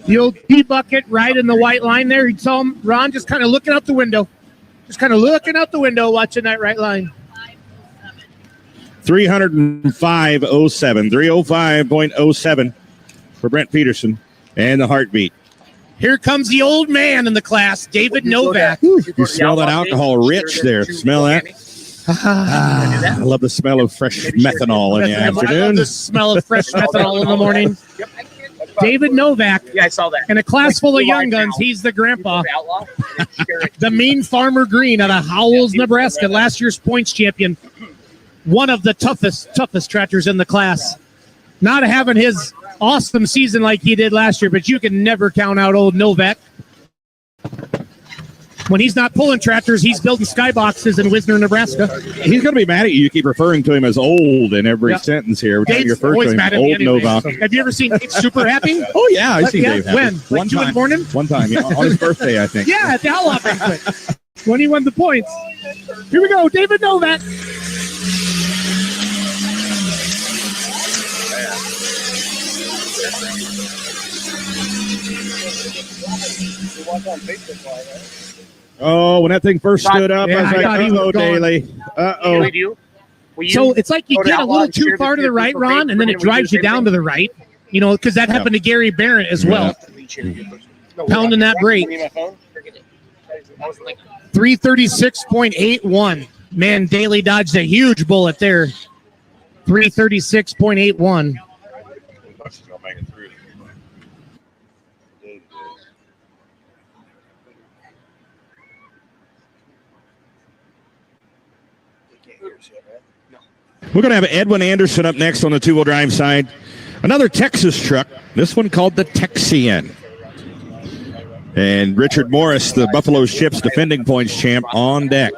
The old P bucket right in the white line there. He saw him, Ron, just kind of looking out the window. Just kind of looking out the window, watching that right line. 305.07. 305.07 for Brent Peterson and the heartbeat. Here comes the old man in the class, David Novak. You smell that alcohol rich there. Smell that? I love the smell of fresh methanol in the afternoon. I love the smell of fresh methanol in the morning. David Novak. Yeah, I saw that. In a class full of young guns, he's the grandpa. The mean farmer green out of Howells, Nebraska, last year's points champion. One of the toughest tractors in the class. Not having his awesome season like he did last year, but you can never count out old Novak. When he's not pulling tractors, he's building skyboxes in Wisner, Nebraska. He's going to be mad at you. You keep referring to him as old in every sentence here. Dave's always mad at me anyway. Have you ever seen Dave super happy? Oh, yeah. I've seen Dave happy. When? Like 2 in the morning? One time. Yeah, on his birthday, I think. Yeah, at the Outlaw banquet. When he won the points. Here we go. David Novak. Oh, when that thing first stood up, I was like, uh-oh, Daly. Uh-oh. So it's like you get a little too far to the right, Ron, and then it drives you down to the right, you know, because that happened to Gary Barrett as well. Pounding that brake. 336.81. Man, Daly dodged a huge bullet there. 336.81. We're going to have Edwin Anderson up next on the two-wheel drive side. Another Texas truck, this one called the Texian. And Richard Morris, the Buffalo Chips defending points champ, on deck.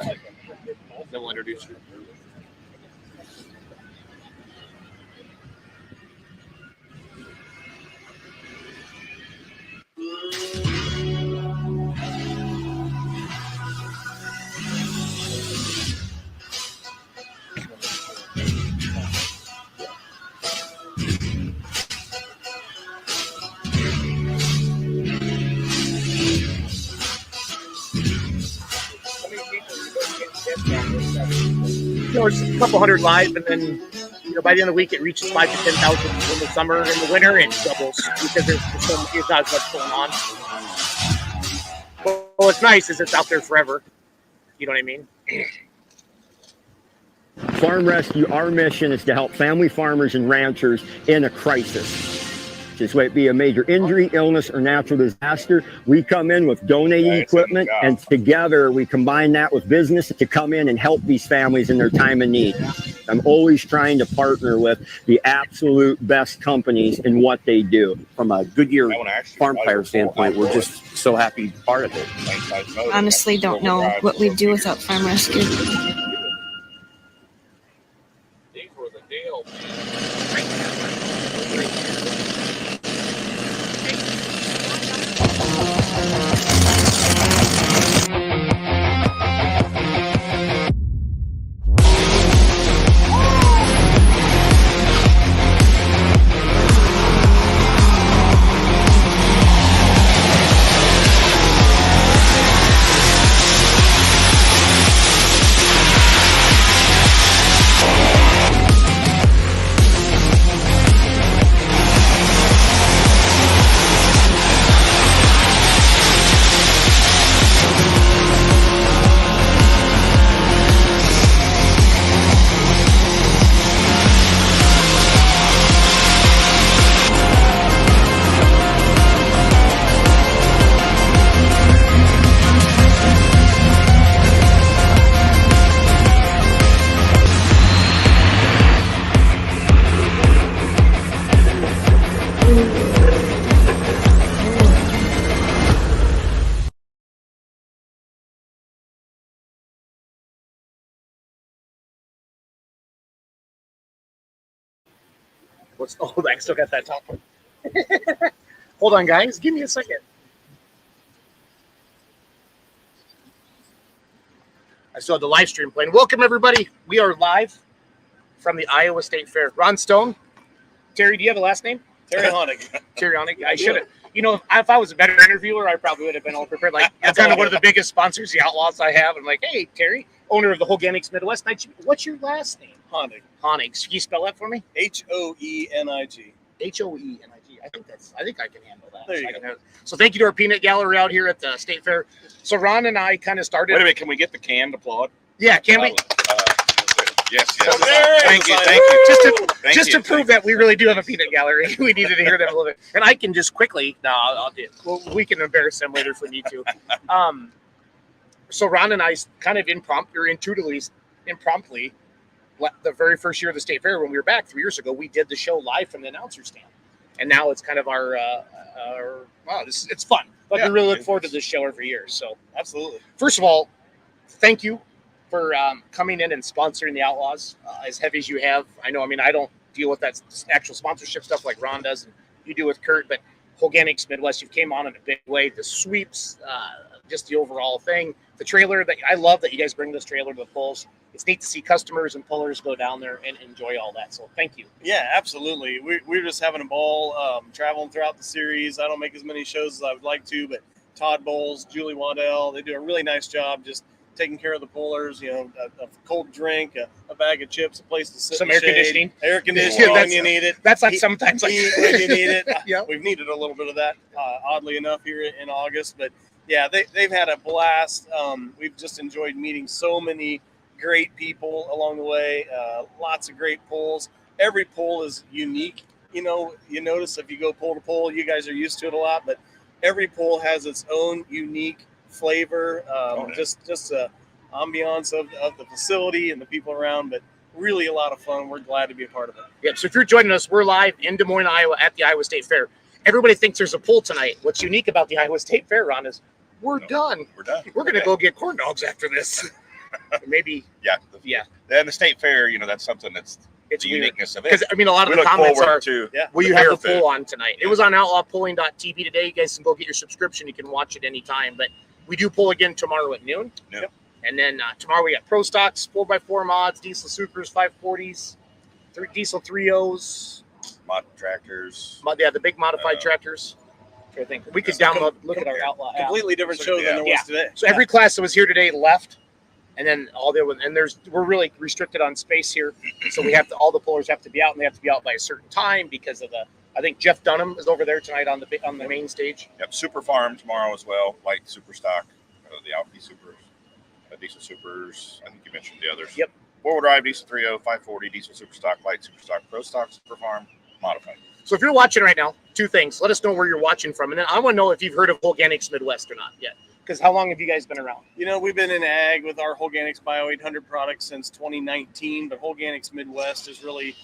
It's a couple hundred live, and then by the end of the week it reaches 5,000 to 10,000 in the summer. In the winter it doubles because there's not as much going on. Well, what's nice is it's out there forever. You know what I mean? Farm Rescue, our mission is to help family farmers and ranchers in a crisis. Just whether it be a major injury, illness, or natural disaster, we come in with donating equipment, and together we combine that with business to come in and help these families in their time of need. I'm always trying to partner with the absolute best companies in what they do. From a Goodyear farm tire standpoint, we're just so happy to be part of it. Honestly, don't know what we'd do without Farm Rescue. I still got that top one. Hold on, guys. Give me a second. I still have the live stream playing. Welcome, everybody. We are live from the Iowa State Fair. Ron Stone. Terry, do you have a last name? Terry Honig. Terry Honig. I should have. if I was a better interviewer, I probably would have been all prepared. Like, that's kind of one of the biggest sponsors, the Outlaws, I have. I'm like, hey, Terry, owner of the Holganix Midwest. What's your last name? Holganix. Can you spell that for me? Hoenig. Hoenig. I think I can handle that. There you go. So thank you to our peanut gallery out here at the State Fair. So Ron and I kind of started. Wait a minute, can we get the canned applaud? Yeah, can we? Yes. Thank you. Just to prove that we really do have a peanut gallery, we needed to hear that a little bit. And I can just quickly. No, I'll do it. Well, we can embarrass them later if we need to. So Ron and I kind of impromptu, the very first year of the State Fair when we were back 3 years ago, we did the show live from the announcer stand, and now it's kind of our it's fun. But we really look forward to this show every year. So Absolutely. first of all, thank you for coming in and sponsoring the Outlaws as heavy as you have. I don't deal with that actual sponsorship stuff like Ron does, and you do with Kurt, but Holganix Midwest, you came on in a big way. The sweeps, just the overall thing. The trailer, I love that you guys bring this trailer to the polls. It's neat to see customers and pullers go down there and enjoy all that. So thank you. Yeah, absolutely. We're just having a ball traveling throughout the series. I don't make as many shows as I would like to, but Todd Bowles, Julie Waddell, they do a really nice job just taking care of the pullers, a cold drink, a bag of chips, a place to sit. Some air conditioning. Air conditioning when you need it. That's like sometimes when you need it. Yeah. We've needed a little bit of that, oddly enough, here in August. But yeah, they've had a blast. We've just enjoyed meeting so many great people along the way. Lots of great polls. Every poll is unique. You notice if you go poll to poll, you guys are used to it a lot, but every poll has its own unique flavor, just the ambiance of the facility and the people around, but really a lot of fun. We're glad to be a part of it. Yep. So if you're joining us, we're live in Des Moines, Iowa at the Iowa State Fair. Everybody thinks there's a poll tonight. What's unique about the Iowa State Fair, Ron, is we're done. We're done. We're going to go get corn dogs after this. Maybe. Yeah. And the State Fair, that's something that's It's the weird. uniqueness of it. Because, a lot of We the look comments forward are, to will you the have fair the food. poll on tonight? It was on outlawpolling.tv today. You guys can go get your subscription. You can watch it anytime. But we do poll again tomorrow at noon. Yep. And then tomorrow we got Pro Stocks, 4x4 mods, Diesel Supers, 540s, Diesel 3.0s. Mod tractors. The big modified tractors. I think we could look at our Outlaw app. Completely different show than there was today. So every class that was here today left, and then we're really restricted on space here, so all the pullers have to be out, and they have to be out by a certain time because of I think Jeff Dunham is over there tonight on the main stage. Yep, Super Farm tomorrow as well. Light Super Stock, the Alpine Supers, Diesel Supers. I think you mentioned the others. Yep. 4-wheel drive, Diesel 3.0, 540, Diesel Super Stock, Light Super Stock, Pro Stock, Super Farm, Modified. So if you're watching right now, two things. Let us know where you're watching from, and then I want to know if you've heard of Holganix Midwest or not yet. Because how long have you guys been around? We've been in ag with our Holganix Bio 800 products since 2019, but Holganix Midwest is really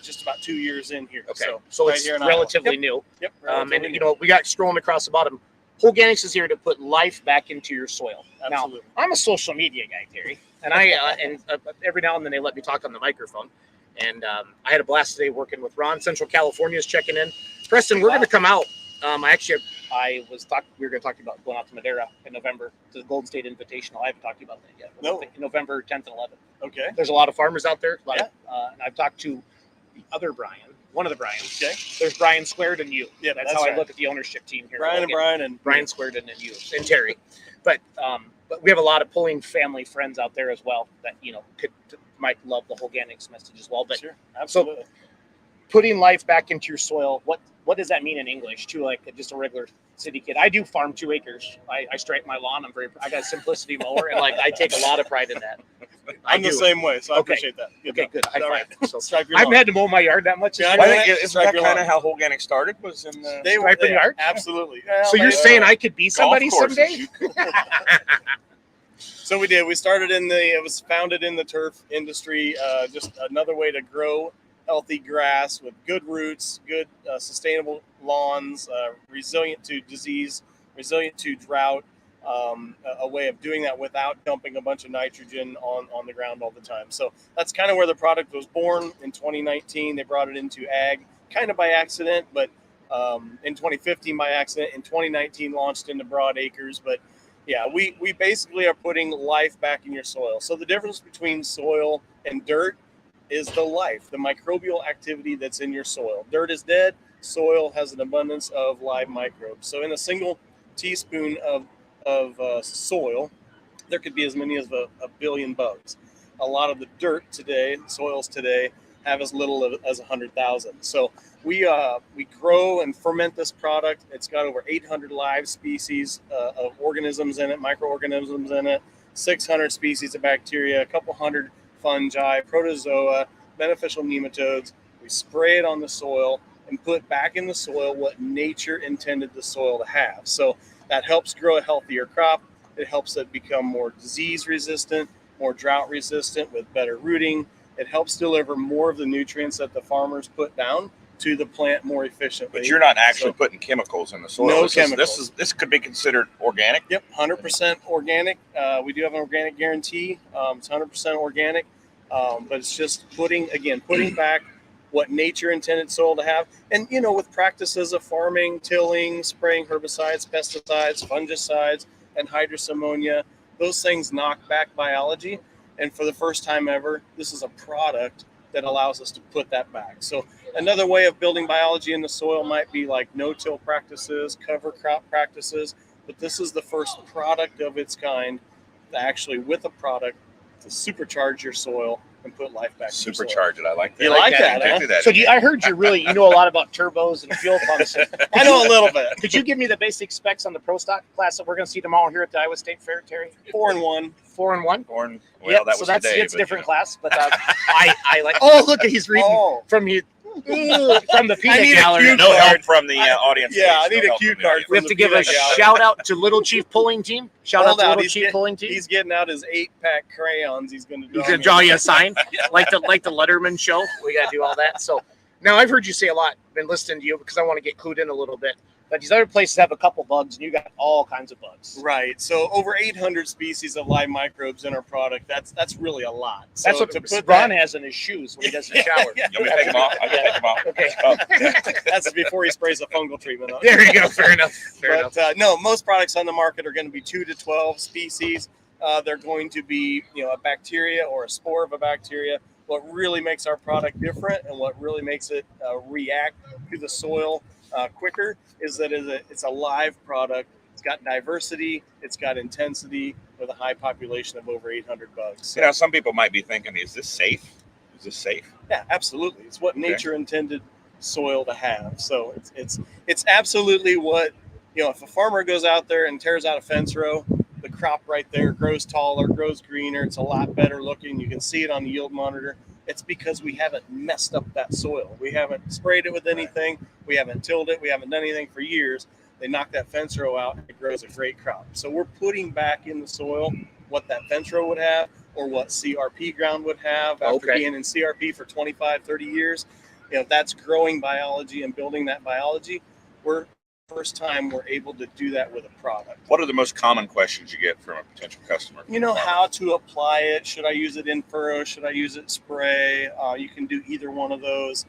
just about 2 years in here. Okay, So it's relatively new. Yep. We got scrolling across the bottom. Holganix is here to put life back into your soil. Absolutely. Now, I'm a social media guy, Terry, and every now and then they let me talk on the microphone. And I had a blast today working with Ron. Central California is checking in. Preston, we're going to come out. We were going to talk about going out to Madeira in November to the Golden State Invitational. I haven't talked to you about that yet. No. November 10th and 11th. Okay. There's a lot of farmers out there. And I've talked to the other Brian, one of the Bryans. Okay. There's Brian Squared and you. Yeah, that's how I look at the ownership team here. Brian Squared and you and Terry. But we have a lot of pulling family friends out there as well that might love the Holganix message as well. But sure, absolutely. So putting life back into your soil, what does that mean in English to just a regular city kid? I do farm 2 acres. I stripe my lawn. I got a simplicity mower, and I take a lot of pride in that. I'm the same way, so I appreciate that. Good. High five. Right. So stripe your I lawn. haven't had to mow my yard that much. Yeah, I think isn't that kind of how Holganix started? Was in the striping yard? Absolutely. So you're saying I could be somebody someday? So we did. We started it was founded in the turf industry, just another way to grow healthy grass with good roots, good sustainable lawns, resilient to disease, resilient to drought, a way of doing that without dumping a bunch of nitrogen on the ground all the time. So that's kind of where the product was born in 2019. They brought it into ag kind of by accident, but in 2015 by accident. In 2019 launched into broad acres, but yeah, we basically are putting life back in your soil. So the difference between soil and dirt is the life, the microbial activity that's in your soil. Dirt is dead, soil has an abundance of live microbes. So in a single teaspoon of soil, there could be as many as a billion bugs. A lot of the dirt today, soils today, have as little as 100,000. So we grow and ferment this product. It's got over 800 live species of organisms in it, microorganisms in it, 600 species of bacteria, a couple hundred fungi, protozoa, beneficial nematodes. We spray it on the soil and put back in the soil what nature intended the soil to have. So that helps grow a healthier crop. It helps it become more disease resistant, more drought resistant with better rooting. It helps deliver more of the nutrients that the farmers put down to the plant more efficiently. But you're not actually putting chemicals in the soil. No chemicals. This could be considered organic. Yep, 100% organic. We do have an organic guarantee. It's 100% organic, but it's just putting back what nature intended soil to have. And, with practices of farming, tilling, spraying herbicides, pesticides, fungicides, and hydrous ammonia, those things knock back biology. And for the first time ever, this is a product that allows us to put that back. So another way of building biology in the soil might be like no-till practices, cover crop practices, but this is the first product of its kind to actually, with a product, to supercharge your soil and put life back in the soil. Supercharge it. I like that. You like that, huh? Do that. So I heard you know a lot about turbos and fuel pumps. I know a little bit. Could you give me the basic specs on the Pro Stock class that we're going to see tomorrow here at the Iowa State Fair, Terry? 4-in-1. 4-in-1? Well, Yep, that so was that's today, it's but, different class, but I like. Oh, look, he's reading from you from the I peanut need a gallery. cue No card. help from the audience. Yeah, I please. need No a help cue from the card. audience. We have to give a shout out to Little Chief Pulling Team. Shout out to Little Chief Pulling Team. He's getting out his 8-pack crayons. He's going to He's gonna draw you a sign, like the Letterman show. We got to do all that. So now I've heard you say a lot. Been listening to you because I want to get clued in a little bit. But these other places have a couple bugs, and you got all kinds of bugs. Right. So over 800 species of live microbes in our product. That's really a lot. So That's what to put Ron that, has in his shoes when he does the shower. You want me to take them off? I can take them off. Okay. that's before he sprays a fungal treatment on it. There you go. Fair enough. Fair enough. But no, most products on the market are going to be 2 to 12 species. They're going to be, a bacteria or a spore of a bacteria. What really makes our product different and what really makes it react to the soil quicker is that it's a live product. It's got diversity. It's got intensity with a high population of over 800 bugs. So, Some people might be thinking, is this safe? Is this safe? yeah, absolutely. It's what nature intended soil to have. So it's absolutely what, if a farmer goes out there and tears out a fence row, the crop right there grows taller, grows greener. It's a lot better looking. You can see it on the yield monitor. It's because we haven't messed up that soil. We haven't sprayed it with anything. We haven't tilled it. We haven't done anything for years. They knock that fence row out. It grows a great crop. So we're putting back in the soil what that fence row would have or what CRP ground would have after being in CRP for 25, 30 years. That's growing biology and building that biology. First time we're able to do that with a product. What are the most common questions you get from a potential customer? How to apply it. Should I use it in furrow? Should I use it spray? You can do either one of those.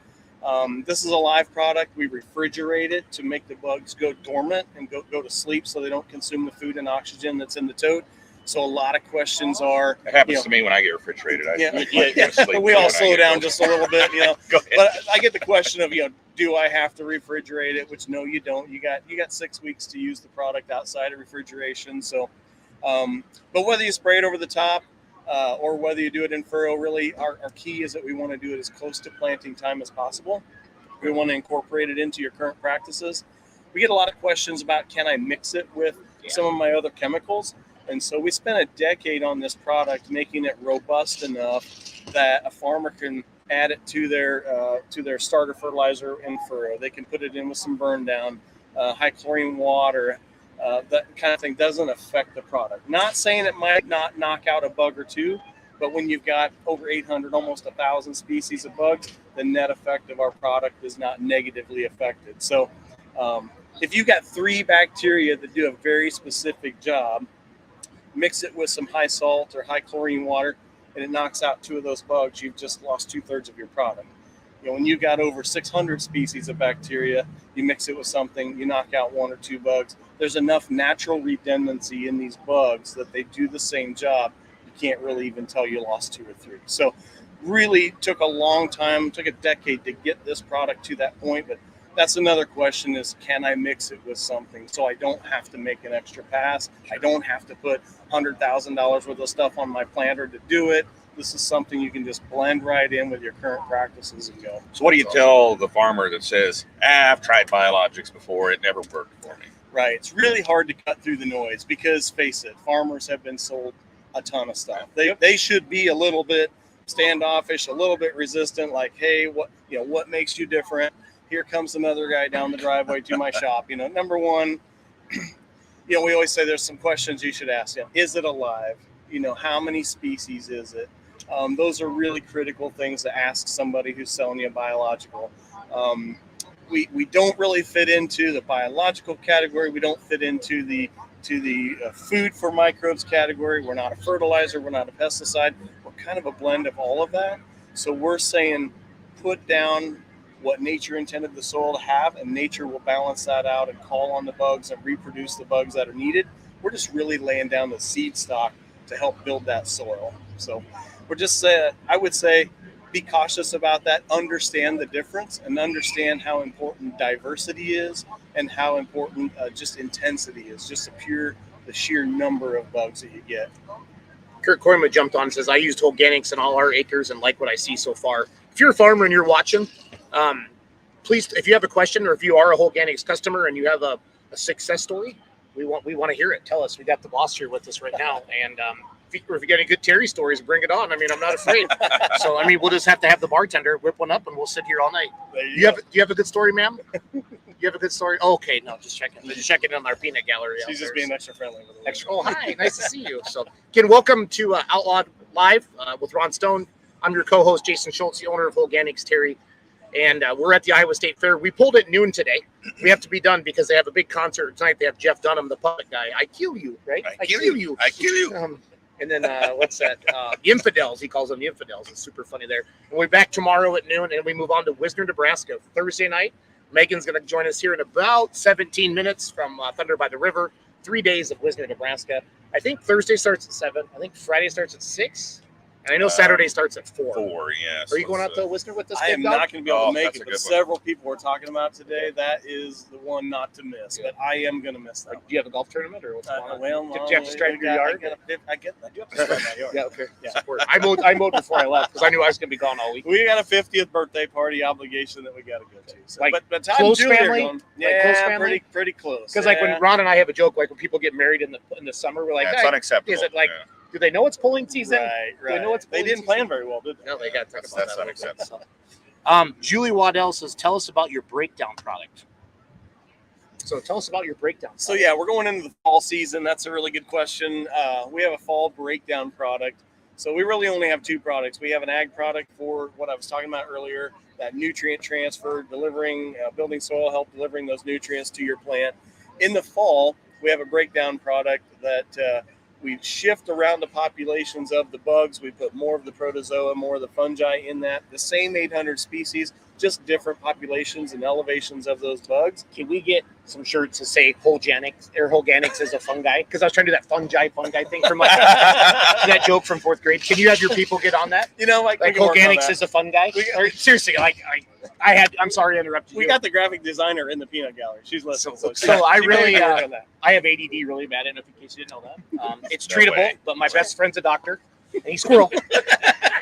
This is a live product. We refrigerate it to make the bugs go dormant and go to sleep so they don't consume the food and oxygen that's in the tote. So a lot of questions are. It happens to me when I get refrigerated. We all slow down just a little bit, Go ahead. But I get the question of, do I have to refrigerate it? Which no, you don't. You got 6 weeks to use the product outside of refrigeration. So, but whether you spray it over the top or whether you do it in furrow, really our key is that we want to do it as close to planting time as possible. We want to incorporate it into your current practices. We get a lot of questions about, can I mix it with some of my other chemicals? And so we spent a decade on this product, making it robust enough that a farmer can add it to their starter fertilizer in furrow. They can put it in with some burn down, high chlorine water. That kind of thing doesn't affect the product. Not saying it might not knock out a bug or two, but when you've got over 800, almost 1,000 species of bugs, the net effect of our product is not negatively affected. So if you've got 3 bacteria that do a very specific job, mix it with some high salt or high chlorine water, and it knocks out 2 of those bugs, you've just lost 2/3 of your product. When you got over 600 species of bacteria, you mix it with something, you knock out 1 or 2 bugs. There's enough natural redundancy in these bugs that they do the same job. You can't really even tell you lost 2 or 3. So really took a long time, took a decade to get this product to that point, but That's another question is, can I mix it with something so I don't have to make an extra pass? I don't have to put $100,000 worth of stuff on my planter to do it. This is something you can just blend right in with your current practices and go. So what do you tell the farmer that says, I've tried biologics before, it never worked for me? Right. It's really hard to cut through the noise because, face it, farmers have been sold a ton of stuff. They should be a little bit standoffish, a little bit resistant, like, hey, what makes you different? Here comes another guy down the driveway to my shop. Number one, we always say there's some questions you should ask him. Is it alive? How many species is it? Those are really critical things to ask somebody who's selling you a biological. We don't really fit into the biological category. We don't fit into the food for microbes category. We're not a fertilizer. We're not a pesticide. We're kind of a blend of all of that. So we're saying put down what nature intended the soil to have, and nature will balance that out and call on the bugs and reproduce the bugs that are needed. We're just really laying down the seed stock to help build that soil. So we're just I would say, be cautious about that, understand the difference, and understand how important diversity is and how important just intensity is, just the sheer number of bugs that you get. Kurt Koyma jumped on and says, I used Holganix in all our acres and like what I see so far. If you're a farmer and you're watching, please, if you have a question or if you are a Holganix customer and you have a success story, we want to hear it. Tell us. We got the boss here with us right now. And if you get any good Terry stories, bring it on. I mean, I'm not afraid. So, I mean, we'll just have to have the bartender whip one up and we'll sit here all night. Do you have a good story, ma'am? You have a good story? Oh, okay, no, just checking. Just checking in our peanut gallery. She's just being extra friendly with the extra. Oh, hi, nice to see you. So, again, welcome to Outlawed Live with Ron Stone. I'm your co-host, Jason Schultz, the owner of Holganix, Terry. And we're at the Iowa State Fair. We pulled at noon today. We have to be done because they have a big concert tonight. They have Jeff Dunham, the puppet guy. I kill you, right? I kill you. I kill you. And then what's that? The Infidels. He calls them the Infidels. It's super funny there. And we're back tomorrow at noon, and we move on to Wisner, Nebraska. Thursday night, Megan's going to join us here in about 17 minutes from Thunder by the River. 3 days of Wisner, Nebraska. I think Thursday starts at 7. I think Friday starts at 6. And I know Saturday starts at 4. 4, yes. Are you going out to Wisner with this? I am not going to be able to make it, but one. several people were talking about today. That is the one not to miss, but I am going to miss that. Do you have a golf tournament or what's going on? Well, do you have to stripe your yard? I do have to stripe my yard. Yeah, okay. Yeah. I mowed before I left because I knew I was going to be gone all week. We got a 50th birthday party obligation that we got to go to. So, like but close family? Yeah, close family? Pretty close. Because like when Ron and I have a joke, like when people get married in the summer, we're like, it's unacceptable. Is it like? Yeah. Do they know it's polling season? Right. Do they know it's polling They didn't season? plan very well, did they? No, they got to talk about That's that. unacceptable. Julie Waddell says, tell us about your breakdown product. So tell us about your breakdown product. So yeah, we're going into the fall season. That's a really good question. We have a fall breakdown product. So we really only have 2 products. We have an ag product for what I was talking about earlier, that nutrient transfer, delivering, building soil health, delivering those nutrients to your plant. In the fall, we have a breakdown product that we shift around the populations of the bugs. We put more of the protozoa, more of the fungi in that. The same 800 species, just different populations and elevations of those bugs. Can we get some shirts that say Holganix or Holganix is a fungi? Because I was trying to do that fungi thing from like that joke from 4th grade. Can you have your people get on that? Like Holganix is a fungi? Or seriously, I'm sorry to interrupt you. We got the graphic designer in the peanut gallery. She's listening. So I really, I have ADD really bad. In case you didn't know that. It's treatable, but my best friend's a doctor, and he's squirrel.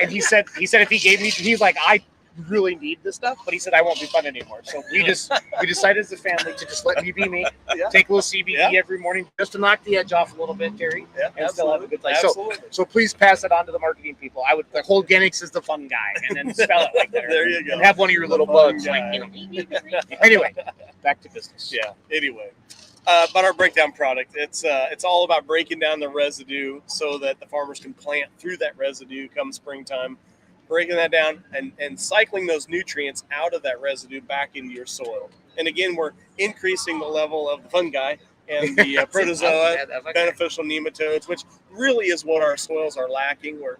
And he said if he gave me, he's like, I really need this stuff, but he said I won't be fun anymore. So we decided as a family to just let me be me. Yeah. Take a little CBD every morning just to knock the edge off a little bit, Terry. Yeah, and still have a good life. So please pass it on to the marketing people. I would like Holganix is the fun guy, and then spell it like that. There you go. And have one of your little bugs. Anyway, back to business. Yeah. Anyway. But our breakdown product, it's all about breaking down the residue so that the farmers can plant through that residue come springtime, breaking that down and cycling those nutrients out of that residue back into your soil. And again, we're increasing the level of the fungi and the protozoa, beneficial nematodes, which really is what our soils are lacking. We're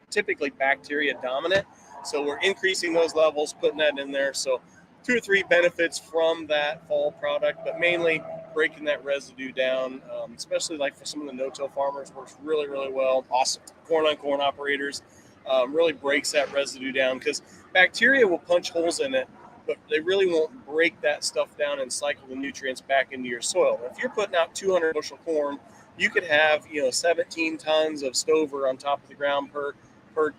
typically bacteria dominant. So we're increasing those levels, putting that in there. So 2 or 3 benefits from that fall product, but mainly breaking that residue down, especially like for some of the no-till farmers, works really, really well. Awesome. Corn-on-corn operators really breaks that residue down because bacteria will punch holes in it but they really won't break that stuff down and cycle the nutrients back into your soil. If you're putting out 200 bushel corn, you could have 17 tons of stover on top of the ground per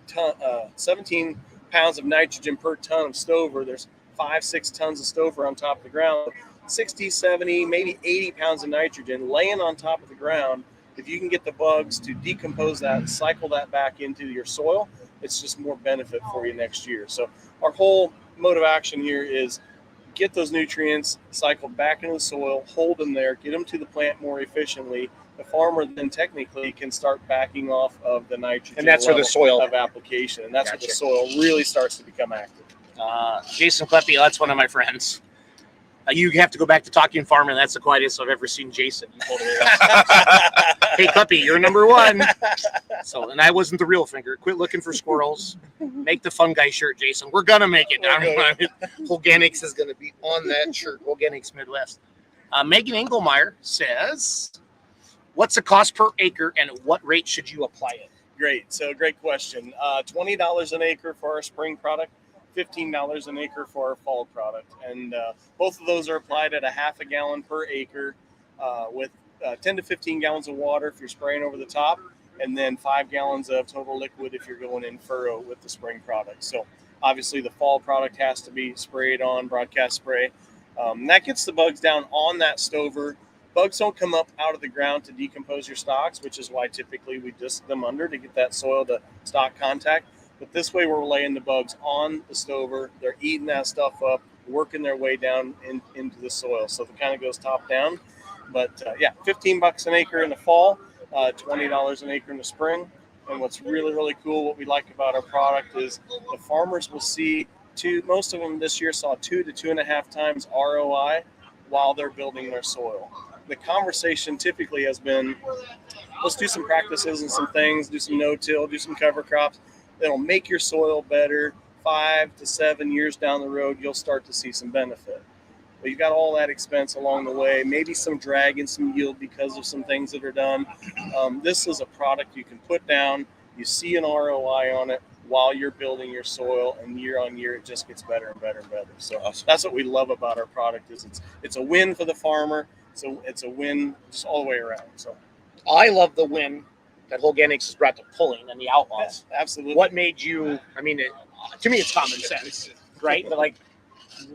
ton, 17 pounds of nitrogen per ton of stover. There's 5-6 tons of stover on top of the ground, 60, 70, maybe 80 pounds of nitrogen laying on top of the ground. If you can get the bugs to decompose that and cycle that back into your soil, it's just more benefit for you next year. So our whole mode of action here is get those nutrients cycled back into the soil, hold them there, get them to the plant more efficiently. The farmer then technically can start backing off of the nitrogen, and that's where the soil of application, and that's where the soil really starts to become active. Jason Kleppe, that's one of my friends. You have to go back to Talking Farming. That's the quietest I've ever seen Jason. Hey, Kleppe, you're number one. So, and I wasn't the real finger. Quit looking for squirrels. Make the fun guy shirt, Jason. We're gonna make it. Holganix is gonna be on that shirt. Holganix Midwest. Megan Engelmeyer says, "What's the cost per acre, and at what rate should you apply it?" Great. So, great question. $20 an acre for our spring product. $15 an acre for our fall product, and both of those are applied at a half a gallon per acre with 10 to 15 gallons of water if you're spraying over the top, and then 5 gallons of total liquid if you're going in furrow with the spring product. So obviously the fall product has to be sprayed on broadcast spray. That gets the bugs down on that stover. Bugs don't come up out of the ground to decompose your stalks, which is why typically we disc them under to get that soil to stock contact. But this way, we're laying the bugs on the stover. They're eating that stuff up, working their way down into the soil. So it kind of goes top down. But yeah, $15 an acre in the fall, $20 an acre in the spring. And what's really, really cool, what we like about our product is the farmers will see most of them this year saw 2 to 2.5 times ROI while they're building their soil. The conversation typically has been, let's do some practices and some things, do some no-till, do some cover crops. That'll make your soil better. 5 to 7 years down the road, you'll start to see some benefit. But you've got all that expense along the way, maybe some drag and some yield because of some things that are done. This is a product you can put down. You see an ROI on it while you're building your soil, and year on year, it just gets better and better and better. So that's what we love about our product is it's a win for the farmer. So it's a win just all the way around. So I love the win that Holganix has brought to pulling and the outlaws. Yeah, absolutely. What made you, I mean, to me, it's common sense, right? But like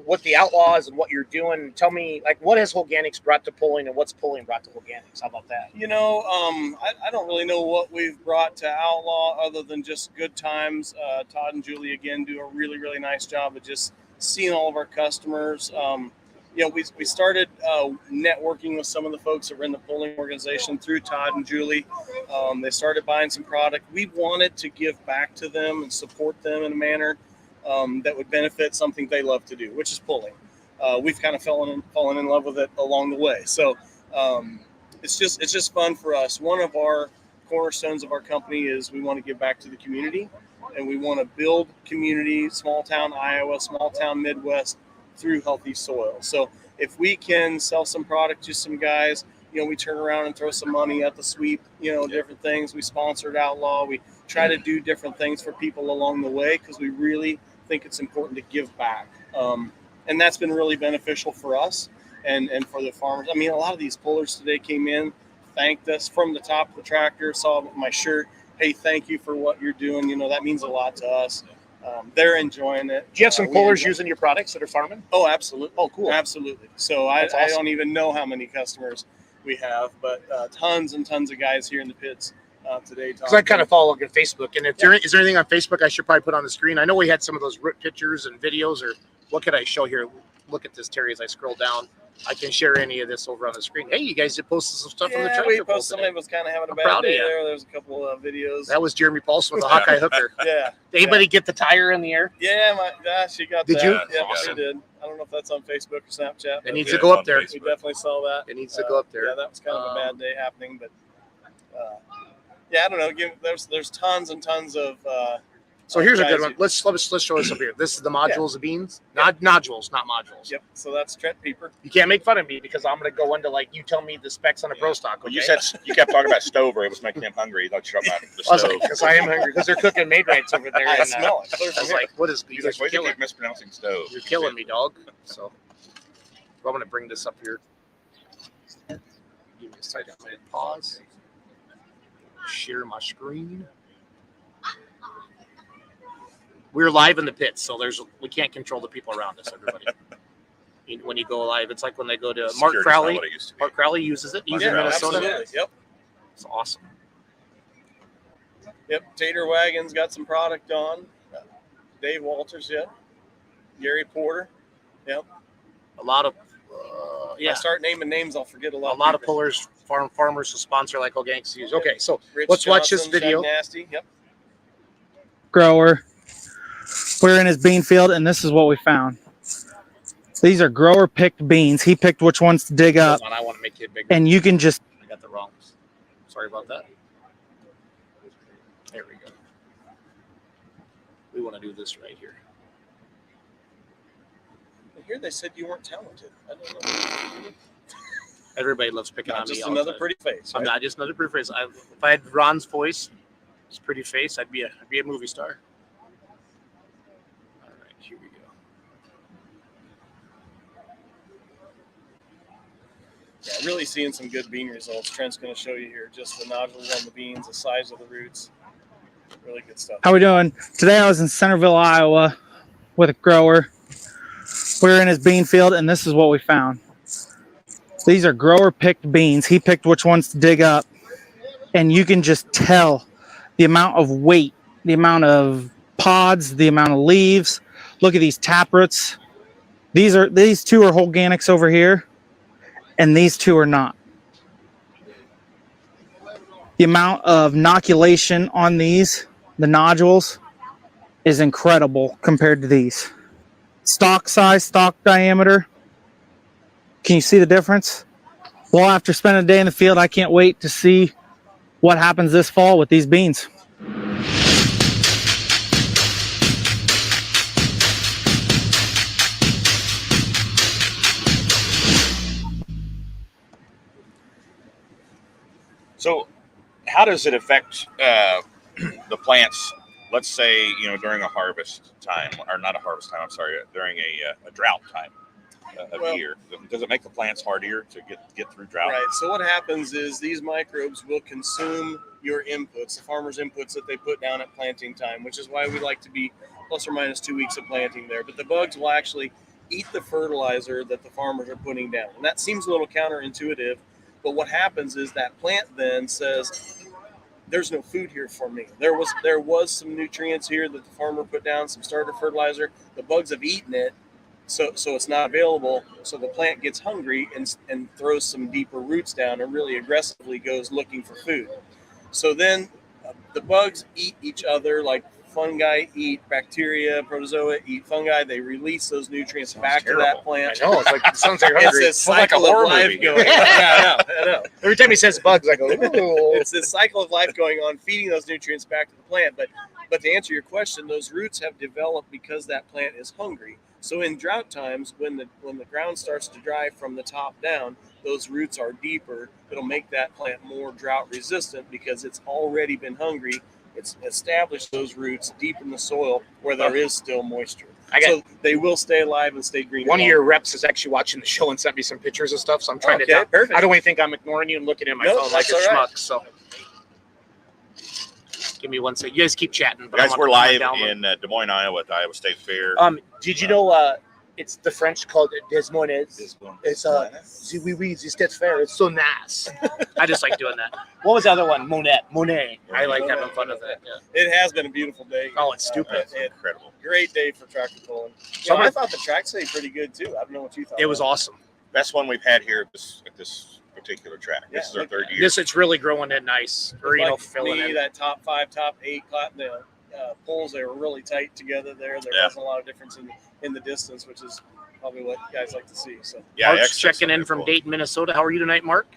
what the outlaws and what you're doing, tell me, like, what has Holganix brought to pulling and what's pulling brought to Holganix? How about that? I don't really know what we've brought to outlaw other than just good times. Todd and Julie, again, do a really, really nice job of just seeing all of our customers. We started networking with some of the folks that were in the polling organization through Todd and Julie. They started buying some product. We wanted to give back to them and support them in a manner that would benefit something they love to do, which is pulling. We've kind of fallen in love with it along the way. So it's just fun for us. One of our cornerstones of our company is we want to give back to the community, and we want to build community, small town Iowa, small town Midwest, through healthy soil. So if we can sell some product to some guys, we turn around and throw some money at the sweep, different things. We sponsored Outlaw. We try to do different things for people along the way because we really think it's important to give back. And that's been really beneficial for us and for the farmers. I mean, a lot of these pullers today came in, thanked us from the top of the tractor, saw my shirt. Hey, thank you for what you're doing. That means a lot to us. They're enjoying it. Do you have some pullers using your products that are farming? Oh, absolutely. Oh, cool. Absolutely. So awesome. I don't even know how many customers we have, but tons and tons of guys here in the pits today. Because I kind of follow on Facebook. And is there anything on Facebook I should probably put on the screen? I know we had some of those pictures and videos, or what could I show here? Look at this, Terry, as I scroll down. I can share any of this over on the screen. Hey, you guys did post some stuff from the tractor. We posted. Somebody was kind of having a bad day there. There's a couple of videos. That was Jeremy Paulson with the Hawkeye hooker. Yeah. Did anybody get the tire in the air? Yeah, my gosh, she got that. Did you? Yeah, she did. I don't know if that's on Facebook or Snapchat. It needs to go up there. We definitely saw that. It needs to go up there. Yeah, that was kind of a bad day happening, but I don't know. There's tons and tons of So here's a guys good one. Let's show this up here. This is the modules of beans. Not nodules, not modules. Yep. So that's Trent Peeper. You can't make fun of me because I'm going to go into like you tell me the specs on a pro stock. Okay? Well, you kept talking about stove, or it was making him hungry. You thought you were talking about the I was stove. like, because I am hungry because they're cooking made rights over there. I smell it. I was like, what is? He's like, why do you keep mispronouncing stove? You're killing me, dog. So I'm going to bring this up here. Give me a second. I'm going to pause. Share my screen. We're live in the pits, so we can't control the people around us. Everybody, when you go live, it's like when they go to Mark Crowley. Mark Crowley uses it. He's in Minnesota. Absolutely. Yep. It's awesome. Yep. Tater Wagon's got some product on. Dave Walters, yep. Gary Porter, yep. A lot of I start naming names, I'll forget a lot. A lot of pullers, farmers who sponsor like Holganix use. Okay, so Rich let's watch this Johnson, video. Jack Nasty, yep. Grower. We're in his bean field, and this is what we found. These are grower picked beans. He picked which ones to dig up. Hold on, I want to make it bigger. And you can just. I got the wrong. Sorry about that. There we go. We want to do this right here. I hear they said you weren't talented. I don't know. Everybody loves picking on me. Just another pretty face. I'm Right? not just another pretty face. If I had Ron's voice, his pretty face, I'd be a movie star. All right, here we go. Yeah, really seeing some good bean results. Trent's going to show you here just the nodules on the beans, the size of the roots. Really good stuff. How we doing? Today I was in Centerville, Iowa with a grower. We're in his bean field, and this is what we found. These are grower picked beans. He picked which ones to dig up. And you can just tell the amount of weight, the amount of pods, the amount of leaves. Look at these taproots. These two are Holganix over here, and these two are not. The amount of inoculation on these, the nodules, is incredible compared to these. Stalk size, stalk diameter. Can you see the difference? Well, after spending a day in the field, I can't wait to see what happens this fall with these beans. So, how does it affect the plants? Let's say during a harvest time, or not a harvest time. I'm sorry, during a drought time of year. Does it make the plants hardier to get through drought? Right. So what happens is these microbes will consume your inputs, the farmer's inputs that they put down at planting time, which is why we like to be plus or minus 2 weeks of planting there. But the bugs will actually eat the fertilizer that the farmers are putting down. And that seems a little counterintuitive, but what happens is that plant then says, there's no food here for me. There was some nutrients here that the farmer put down, some starter fertilizer. The bugs have eaten it, so it's not available. So the plant gets hungry and throws some deeper roots down and really aggressively goes looking for food. So then the bugs eat each other like fungi eat bacteria, protozoa eat fungi. They release those nutrients back to that plant. I know. It's like it sounds like hungry. It's this cycle of life going on. Yeah, I know. Every time he says bugs, I go, ooh. It's this cycle of life going on, feeding those nutrients back to the plant. But to answer your question, those roots have developed because that plant is hungry. So in drought times, when the ground starts to dry from the top down, those roots are deeper. It'll make that plant more drought resistant because it's already been hungry. It's established those roots deep in the soil where there is still moisture. So they will stay alive and stay green. One of your reps is actually watching the show and sent me some pictures and stuff, so I'm trying to. Perfect. I don't want to think I'm ignoring you and looking at my phone like a schmuck. So give me 1 second. You guys keep chatting. But Guys, we're live in Des Moines, Iowa at the Iowa State Fair. Did you know it's the French called Des Moines? It's oui, oui, this State Fair. It's so nice. I just like doing that. What was the other one? Monet. I like having fun with it. Yeah. It has been a beautiful day. Oh, it's stupid. Incredible. Great day for tractor pulling. So I thought the track stayed pretty good too. I don't know what you thought. It was awesome. Best one we've had here at this particular track. This is our third year. It's really growing in nice. Or filling in. That top 5, top 8 pulls, they were really tight together there. There wasn't a lot of difference in the distance, which is probably what guys like to see. So Mark's checking in from Dayton, Minnesota. How are you tonight, Mark?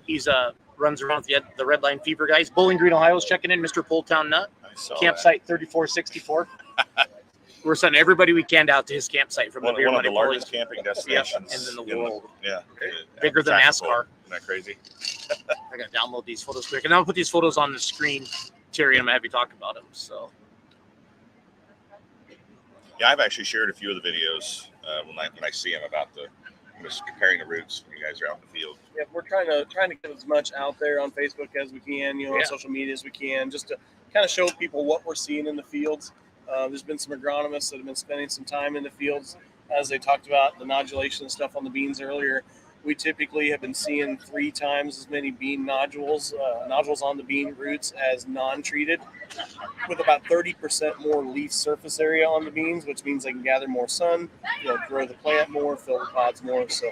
He's runs around with the Red Line Fever guys. Bowling Green, Ohio is checking in. Mr. Pulltown Nut. saw campsite 3464. We're sending everybody we can out to his campsite from that. the Beer One of Money the Pulling. largest camping destinations and in the world. Yeah, Bigger than Tactical. NASCAR. Isn't that crazy? I gotta download these photos quick, and I'll put these photos on the screen, Terry, and I'm gonna have you talk about them. So, Yeah, I've actually shared a few of the videos when I see them about just comparing the routes when you guys are out in the field. Yeah, we're trying to get as much out there on Facebook as we can, on social media as we can, just to kind of show people what we're seeing in the fields. There's been some agronomists that have been spending some time in the fields, as they talked about the nodulation and stuff on the beans earlier. We typically have been seeing 3 times as many bean nodules on the bean roots as non-treated, with about 30% more leaf surface area on the beans, which means they can gather more sun, grow the plant more, fill the pods more. So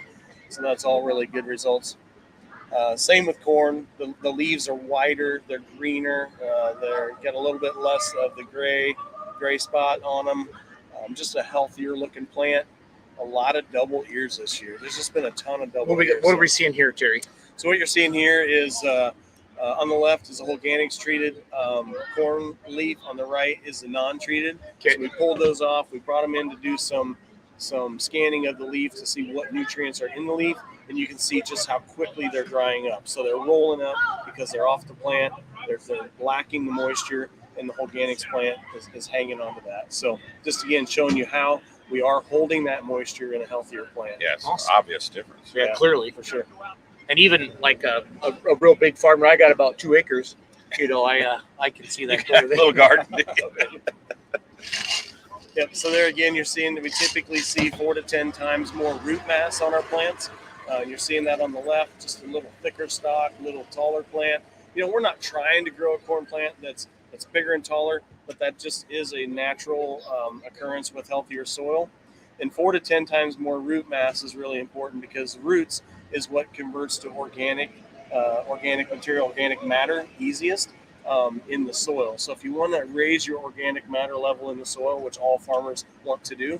that's all really good results. Same with corn. The leaves are wider, they're greener, they're got a little bit less of the gray spot on them. Just a healthier looking plant. A lot of double ears this year. There's just been a ton of double ears. what are we seeing here, Terry? So what you're seeing here is on the left is a Holganix treated corn leaf. On the right is the non-treated. Okay. So we pulled those off. We brought them in to do some scanning of the leaf to see what nutrients are in the leaf, and you can see just how quickly they're drying up. So they're rolling up because they're off the plant. They're lacking the moisture, and the Holganix plant is hanging on to that. So just again showing you how we are holding that moisture in a healthier plant. Yeah, it's Awesome. an obvious difference. Yeah, clearly. For sure. And even like a real big farmer, I got about 2 acres. I can see that clearly. Little garden. Yep. So there again, you're seeing that we typically see 4 to 10 times more root mass on our plants. You're seeing that on the left, just a little thicker stalk, a little taller plant. We're not trying to grow a corn plant that's bigger and taller, but that just is a natural occurrence with healthier soil. And 4 to 10 times more root mass is really important, because roots is what converts to organic material, organic matter easiest in the soil. So if you want to raise your organic matter level in the soil, which all farmers want to do,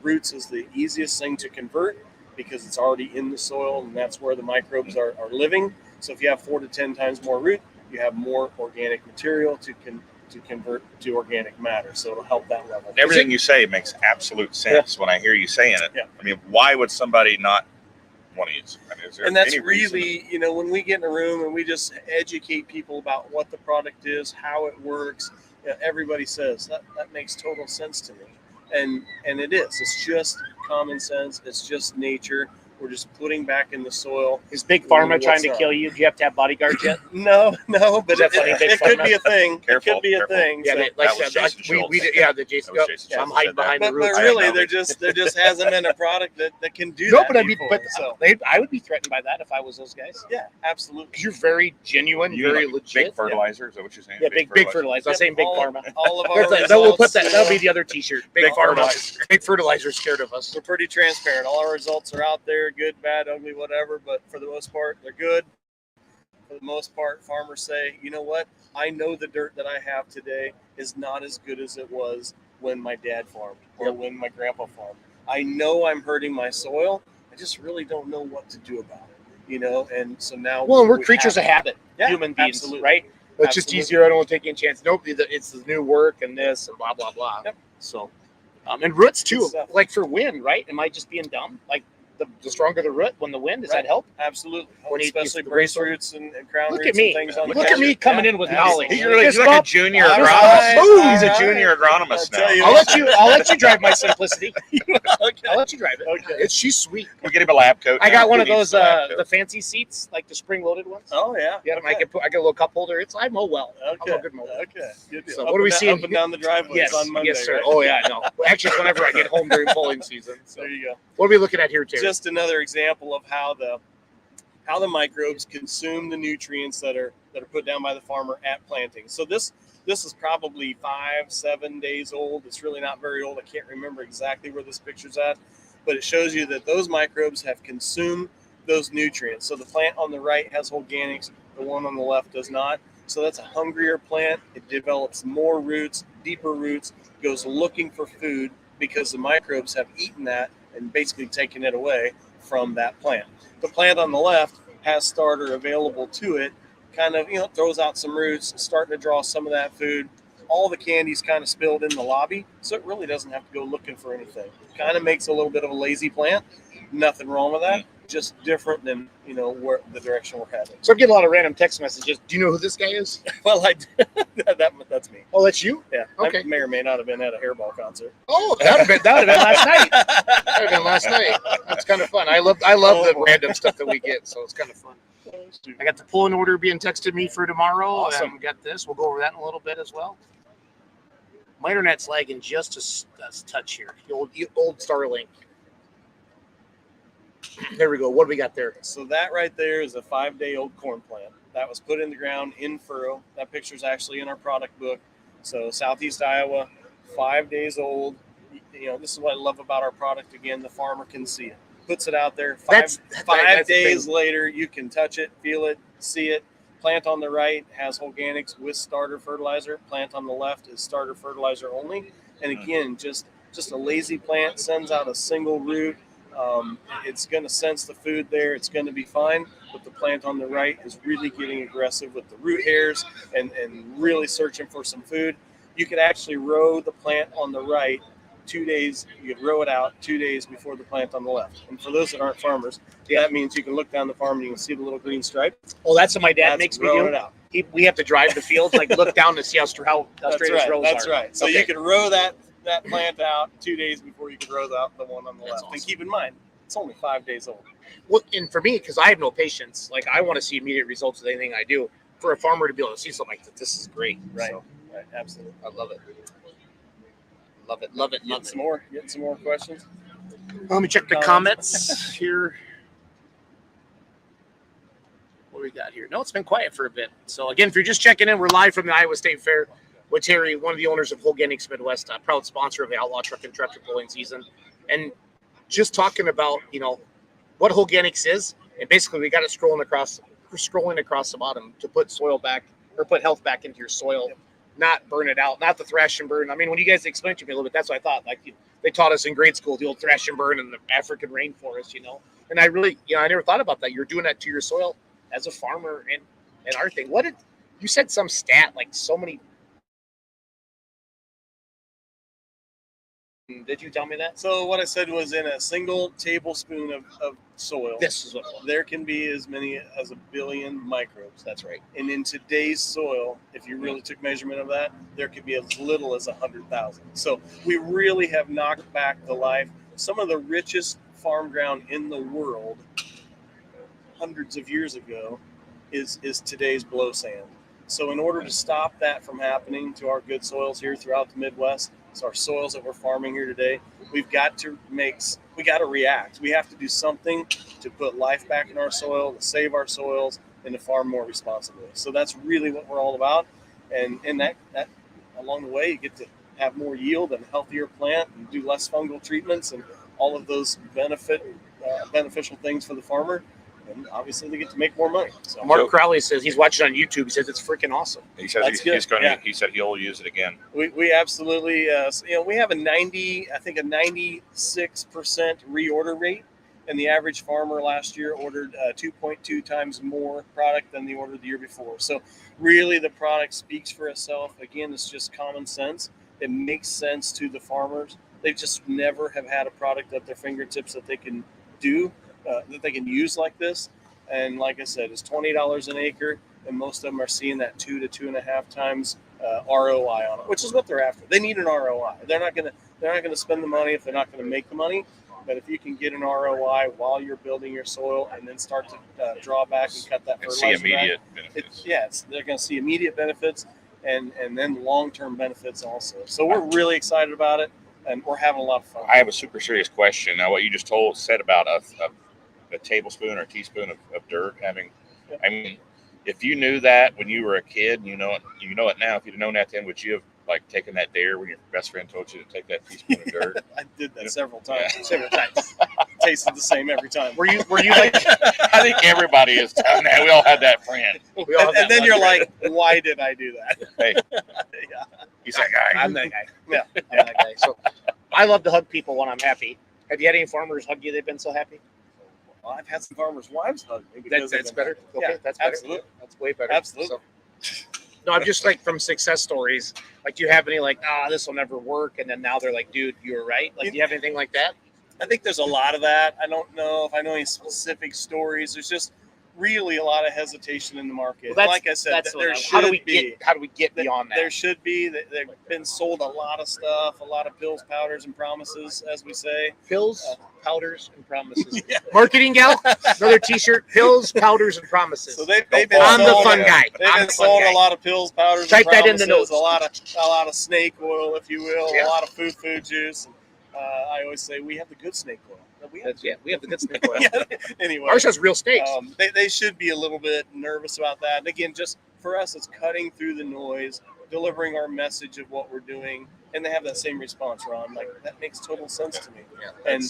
roots is the easiest thing to convert, because it's already in the soil, and that's where the microbes are living. So if you have 4 to 10 times more root, you have more organic material to convert to organic matter. So it'll help that level. Everything you say makes absolute sense when I hear you saying it. Yeah. I mean, why would somebody not want to use it? I mean, is there And that's any reason? really, when we get in a room and we just educate people about what the product is, how it works, everybody says that makes total sense to me. And it is. It's just common sense. It's just nature. We're just putting back in the soil. Is Big Pharma trying to kill you? Do you have to have bodyguards yet? No, but Is that funny, Big it could Pharma? be a thing. Careful, It could be a careful. thing. Yeah, So- like That was I said, Jason Schultz. we did. Yeah, the Jason. That was Jason I'm Schultz hiding said that. behind the but roots. really, I know. there just hasn't been a product that can do No, that. but I mean, before, so so I would be threatened by that if I was those guys. yeah, absolutely. Because you're very genuine, You very like legit. Big fertilizer? Is that what you're saying? Yeah, big fertilizer. I'm saying Big all, Pharma. All of our We'll put results, that. That'll be the other T-shirt. Big Big Pharma. fertilizer. Big fertilizer scared of us. We're pretty transparent. All our results are out there, good, bad, ugly, whatever. But for the most part, they're good. For the most part, farmers say, you know what? I know the dirt that I have today is not as good as it was when my dad farmed or when my grandpa farmed. I know I'm hurting my soil. I just really don't know what to do about it, And so now, Well, we're we creatures of have- habit, Yeah, human beings, absolutely. right? It's just Absolutely. easier. I don't want to take any chance. Nobody. It's the new work and this and blah blah blah. Yep. So, and roots too. Good stuff. Like for wind, right? Am I just being dumb? Like the stronger the root when the wind, does that help? Absolutely. When you- Especially the brace brainstorm? roots and crown Look roots at me. and things on the Look at me couch. coming Yeah, in with absolutely. knowledge. He's like a junior All agronomist. right. He's a All junior right. agronomist I'll tell you now. I'll let you drive my simplicity. Okay. I'll let you drive it. Okay. She's sweet. We get him a lab coat. I now. got one of He needs those a lab coat. the fancy seats, like the spring loaded ones. Oh yeah. Yeah, I got a little cup holder. I mow well. I'm Okay. a good mower. Okay. Good deal. So Up what do we and see down- in- Up and down the driveway Yes, on Monday. yes, sir. Right? Oh yeah, I know. Well, actually, it's whenever I get home during pulling season. So. There you go. What are we looking at here, Terry? Just another example of how the microbes consume the nutrients that are put down by the farmer at planting. So this is probably 5-7 days old. It's really not very old. I can't remember exactly where this picture's at, but it shows you that those microbes have consumed those nutrients. So the plant on the right has Holganix, the one on the left does not. So that's a hungrier plant. It develops more roots, deeper roots, goes looking for food because the microbes have eaten that and basically taken it away from that plant. The plant on the left has starter available to it, kind of, throws out some roots, starting to draw some of that food. all the candy's kind of spilled in the lobby, so it really doesn't have to go looking for anything. Kind of makes a little bit of a lazy plant. Nothing wrong with that. Just different than, where the direction we're heading. So I'm getting a lot of random text messages. Do you know who this guy is? Well, that's me. Oh, that's you? Yeah. Okay. I may or may not have been at a hairball concert. Oh, that would have been last night. That would have been last night. That's kind of fun. I love the random stuff that we get, so it's kind of fun. I got the pulling order being texted me for tomorrow. Awesome. We got this. We'll go over that in a little bit as well. My internet's lagging just a touch here. The old Starlink. There we go. What do we got there? So that right there is a 5-day-old corn plant that was put in the ground in furrow. That picture is actually in our product book. So Southeast Iowa, 5 days old. This is what I love about our product. Again, the farmer can see it. Puts it out there. Five days later, you can touch it, feel it, see it. Plant on the right has Holganix with starter fertilizer. Plant on the left is starter fertilizer only. And again, just a lazy plant, sends out a single root. It's going to sense the food there. It's going to be fine. But the plant on the right is really getting aggressive with the root hairs and really searching for some food. You could actually row the plant on the right 2 days. You could row it out 2 days before the plant on the left. And for those that aren't farmers, that means you can look down the farm and you can see the little green stripe. Oh, that's what my dad makes me do. It out. We have to drive the fields, like look down to see how straight his rows are. That's right. So you can row that plant out 2 days before you can row out the one on the left. Awesome. And keep in mind, it's only 5 days old. Well, and for me, because I have no patience, like I want to see immediate results with anything I do. For a farmer to be able to see something like this is great. Right. So, Right. Absolutely. I love it. Getting some more questions. Let me check the comments here. What do we got here? No, it's been quiet for a bit. So again, if you're just checking in, we're live from the Iowa State Fair with Terry, one of the owners of Holganix Midwest, a proud sponsor of the Outlaw Truck and Tractor pulling season, and just talking about what Holganix is, and basically we got it scrolling across the bottom to put soil back or put health back into your soil. Not burn it out, not the thrash and burn. I mean, when you guys explained to me a little bit, that's what I thought. Like they taught us in grade school, the old thrash and burn in the African rainforest, And I really, I never thought about that. You're doing that to your soil as a farmer and our thing. What did you said some stat like so many? Did you tell me that? So what I said was in a single tablespoon of soil, This is what there can be as many as 1 billion microbes. That's right. And in today's soil, if you really took measurement of that, there could be as little as 100,000. So we really have knocked back the life. Some of the richest farm ground in the world, hundreds of years ago, is today's blow sand. So in order to stop that from happening to our good soils here throughout the Midwest, so our soils that we're farming here today, we got to react. We have to do something to put life back in our soil, to save our soils, and to farm more responsibly. So that's really what we're all about. And that along the way, you get to have more yield and a healthier plant and do less fungal treatments and all of those beneficial things for the farmer. And obviously they get to make more money. So Mark Crowley says he's watching on YouTube. He says it's freaking awesome. He says he said he'll use it again. We absolutely, we have a 96% reorder rate, and the average farmer last year ordered 2.2 times more product than they ordered the year before. So really the product speaks for itself. Again, it's just common sense. It makes sense to the farmers. They just never have had a product at their fingertips that they can do. That they can use like this, and like I said, it's $20 an acre, and most of them are seeing that 2 to 2.5 times ROI on it, which is what they're after. They need an ROI. They're not gonna spend the money if they're not gonna make the money. But if you can get an ROI while you're building your soil and then start to draw back and cut that fertilizer and see immediate benefits. They're going to see immediate benefits and then long-term benefits also. So we're really excited about it, and we're having a lot of fun. I have a super serious question. Now, what you just said about a tablespoon or teaspoon of dirt having, I mean, if you knew that when you were a kid, you know it now. If you'd have known that then, would you have taken that dare when your best friend told you to take that teaspoon of dirt? I did that several times. Tasted the same every time. Were you like? I think everybody has done that. We all had that friend. And then you're like, why did I do that? Hey, he's that guy. I'm that guy. Yeah, I'm that guy. So I love to hug people when I'm happy. Have you had any farmers hug you? They've been so happy. Well, I've had some farmers' wives hug me. That's better. Okay, Yeah, that's better. absolutely. That's way better. Absolutely. So, No, I'm just like from success stories. Like, do you have any like, this will never work, and then now they're like, dude, you were right. Like, do you have anything like that? I think there's a lot of that. I don't know if I know any specific stories. There's just really a lot of hesitation in the market. Well, like I said, there how do we be. get beyond that? There should be. They've been sold a lot of stuff, a lot of pills, powders, and promises, as we say. Pills, powders, and promises. Yeah. Marketing gal, another T-shirt. Pills, powders, and promises. So they've been I'm the sold, fun guy. They've I'm been the fun sold guy. a lot of pills, powders, Type and that in promises. the notes. A lot of snake oil, if you will. Yeah. A lot of food juice. I always say we have the good snake oil. We have the good snake oil. Yeah. Anyway, Ours has real steaks. They should be a little bit nervous about that. And again, just for us, it's cutting through the noise, delivering our message of what we're doing, and they have that same response, Ron. Like, that makes total sense to me. Yeah, and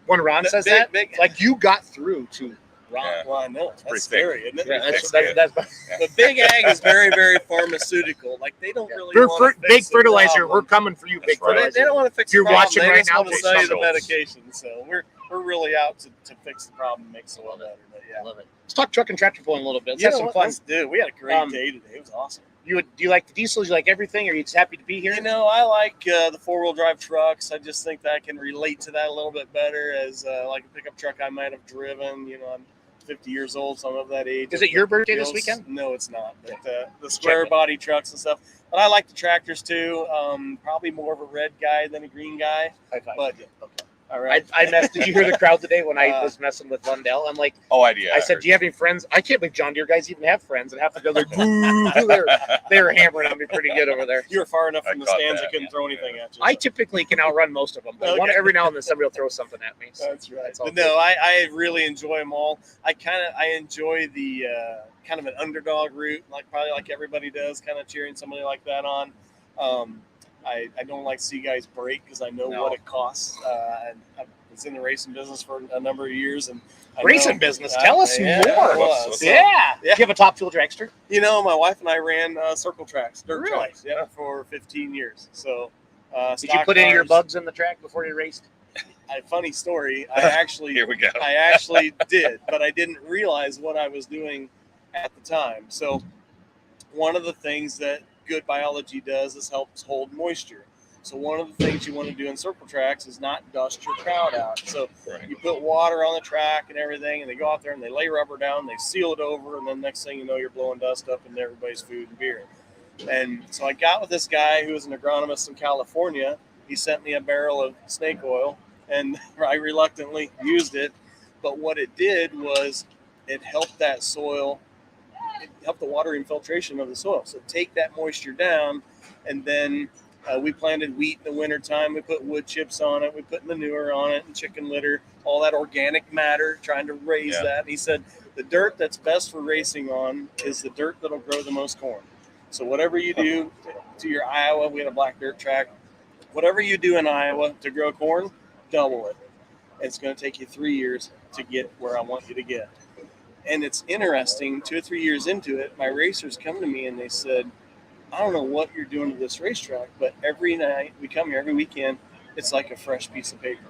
when Ron says that, like, you got through to Ron. Yeah. Well, I know. That's pretty scary, thick. isn't it? Yeah, that's But Big Ag is very, very pharmaceutical. Like, they don't really They're want to big fix the fertilizer. problem. We're coming for you, big right. fertilizer. They don't want to fix If you're the problem. watching They right just now, want to take sell you the some notes. medication. So we're really out to fix the problem and make soil better. But yeah. Love it. Let's talk truck and tractor pulling a little bit. Let's You have know some what? fun. Let's do. We had a great day today. It was awesome. Do you like the diesels? You like everything? Are you just happy to be here? You know, I like the four-wheel drive trucks. I just think that I can relate to that a little bit better as like a pickup truck I might have driven. You know, I'm 50 years old, so I'm of that age. Is it your birthday this weekend? No, it's not. But the square body trucks and stuff. But I like the tractors too. Probably more of a red guy than a green guy. But all right. Did you hear the crowd today when I was messing with Lundell? I'm like, Oh, idea. I said, do you have any friends? I can't believe John Deere guys even have friends. And half the guys are like, they were hammering on me pretty good over there. You were far enough from the caught stands that, you couldn't throw anything at you. I typically can outrun most of them, but every now and then somebody will throw something at me. So That's right. all But no, I really enjoy them all. I enjoy the kind of an underdog route, probably like everybody does, kind of cheering somebody like that on. I don't like to see guys break because I know what it costs. And I was in the racing business for a number of years, and racing business. Tell us more. So, yeah. Do you have a top fuel dragster? You know, my wife and I ran circle tracks, dirt Really? tracks, for 15 years. So, did you put any of your bugs in the track before you raced? Funny story. I actually Here we go. I actually did, but I didn't realize what I was doing at the time. So, one of the things that good biology does is helps hold moisture. So one of the things you want to do in circle tracks is not dust your crowd out. So you put water on the track and everything, and they go out there and they lay rubber down, they seal it over, and then next thing you know, you're blowing dust up into everybody's food and beer. And so I got with this guy who was an agronomist in California. He sent me a barrel of snake oil, and I reluctantly used it. But what it did was it helped that soil, it helped the water infiltration of the soil. So take that moisture down, and then we planted wheat in the wintertime. We put wood chips on it. We put manure on it and chicken litter, all that organic matter, trying to raise that. And he said, the dirt that's best for racing on is the dirt that'll grow the most corn. So whatever you do to your Iowa, we had a black dirt track. Whatever you do in Iowa to grow corn, double it. It's going to take you 3 years to get where I want you to get. And it's interesting, 2 or 3 years into it, my racers come to me and they said, I don't know what you're doing to this racetrack, but every night we come here, every weekend, it's like a fresh piece of paper.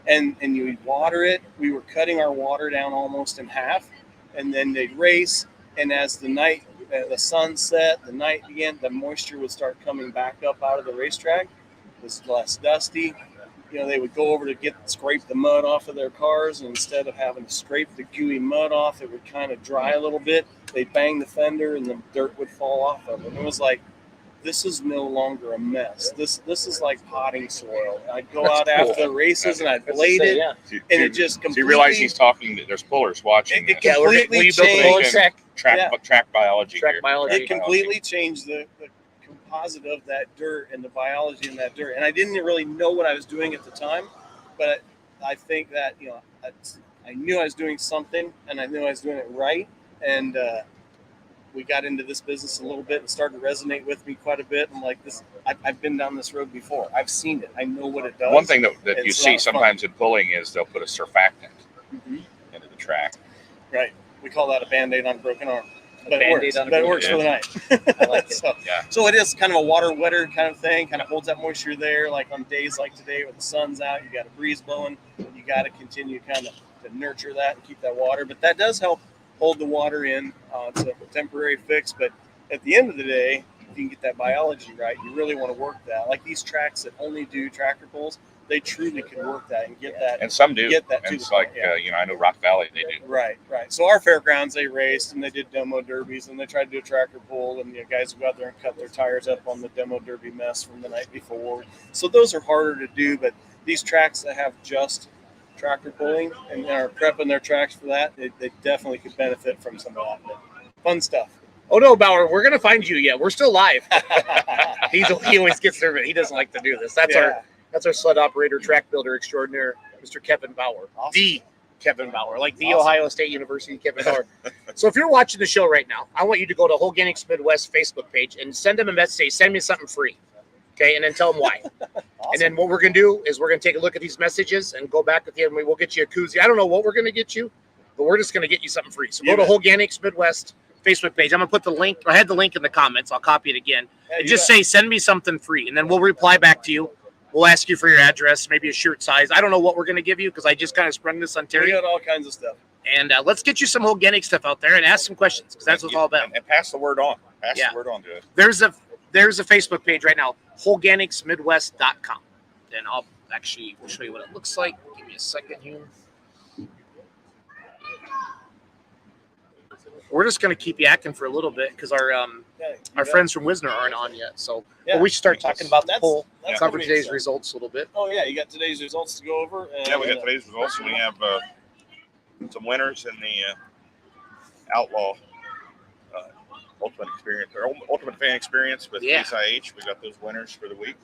And you water it. We were cutting our water down almost in half, and then they'd race. And as the night, the sun set, the night began, the moisture would start coming back up out of the racetrack. It was less dusty. You know, they would go over to scrape the mud off of their cars, and instead of having to scrape the gooey mud off, it would kind of dry a little bit. They'd bang the fender, and the dirt would fall off of it. And it was like, this is no longer a mess. This is like potting soil. I'd go out after the races, and I'd blade it, and it just completely. Do you realize he's talking? There's pullers watching. It completely changed track biology. It completely changed the composite of that dirt and the biology in that dirt. And I didn't really know what I was doing at the time, but I think that, you know, I knew I was doing something, and I knew I was doing it right. And we got into this business a little bit and started to resonate with me quite a bit. I'm like, I've been down this road before. I've seen it. I know what it does. One thing that you see sometimes in pulling is they'll put a surfactant into the track. Right. We call that a Band-Aid on a broken arm. But it works for the night. I like it. So it is kind of a water wetter kind of thing, kind of holds that moisture there. Like on days like today where the sun's out, you got a breeze blowing, you got to continue kind of to nurture that and keep that water. But that does help hold the water in. It's a temporary fix, but at the end of the day, if you can get that biology right, you really want to work that. Like these tracks that only do tractor pulls, they truly can work that and get that. And some do. Get that and to it's the like, point, yeah. I know Rock Valley, they do. Right. So our fairgrounds, they raced and they did demo derbies and they tried to do a tractor pull, and guys would go out there and cut their tires up on the demo derby mess from the night before. So those are harder to do, but these tracks that have just tractor pulling and are prepping their tracks for that, they definitely could benefit from some of that. But fun stuff. Oh no, Bauer, we're gonna find you. Yeah, we're still live. He always gets nervous. He doesn't like to do this. That's our sled operator, track builder extraordinaire, Mr. Kevin Bauer. Awesome. The Kevin Bauer, like the Ohio State University Kevin Bauer. So if you're watching the show right now, I want you to go to Holganix Midwest Facebook page and send them a message. Say, send me something free. Okay, and then tell them why. Awesome. And then what we're going to do is we're going to take a look at these messages and go back with you, and we'll get you a koozie. I don't know what we're going to get you, but we're just going to get you something free. So go to Holganix Midwest Facebook page. I'm going to put the link. I had the link in the comments. I'll copy it again. And just say, send me something free, and then we'll reply back to you. We'll ask you for your address, maybe a shirt size. I don't know what we're going to give you because I just kind of sprung this on Terry. We got all kinds of stuff. And let's get you some Holganix stuff out there and ask some questions because that's what it's all about. And pass the word on. Pass the word on to it. There's a Facebook page right now, HolganixMidwest.com. And I'll actually show you what it looks like. Give me a second here. We're just going to keep yakking for a little bit because our friends from Wisner aren't on yet. So we should start talking about the poll. Cover today's results a little bit. Oh, yeah. You got today's results to go over. And, we got today's results. We have some winners in the Outlaw Ultimate Experience or Ultimate Fan Experience with Case IH. We got those winners for the week.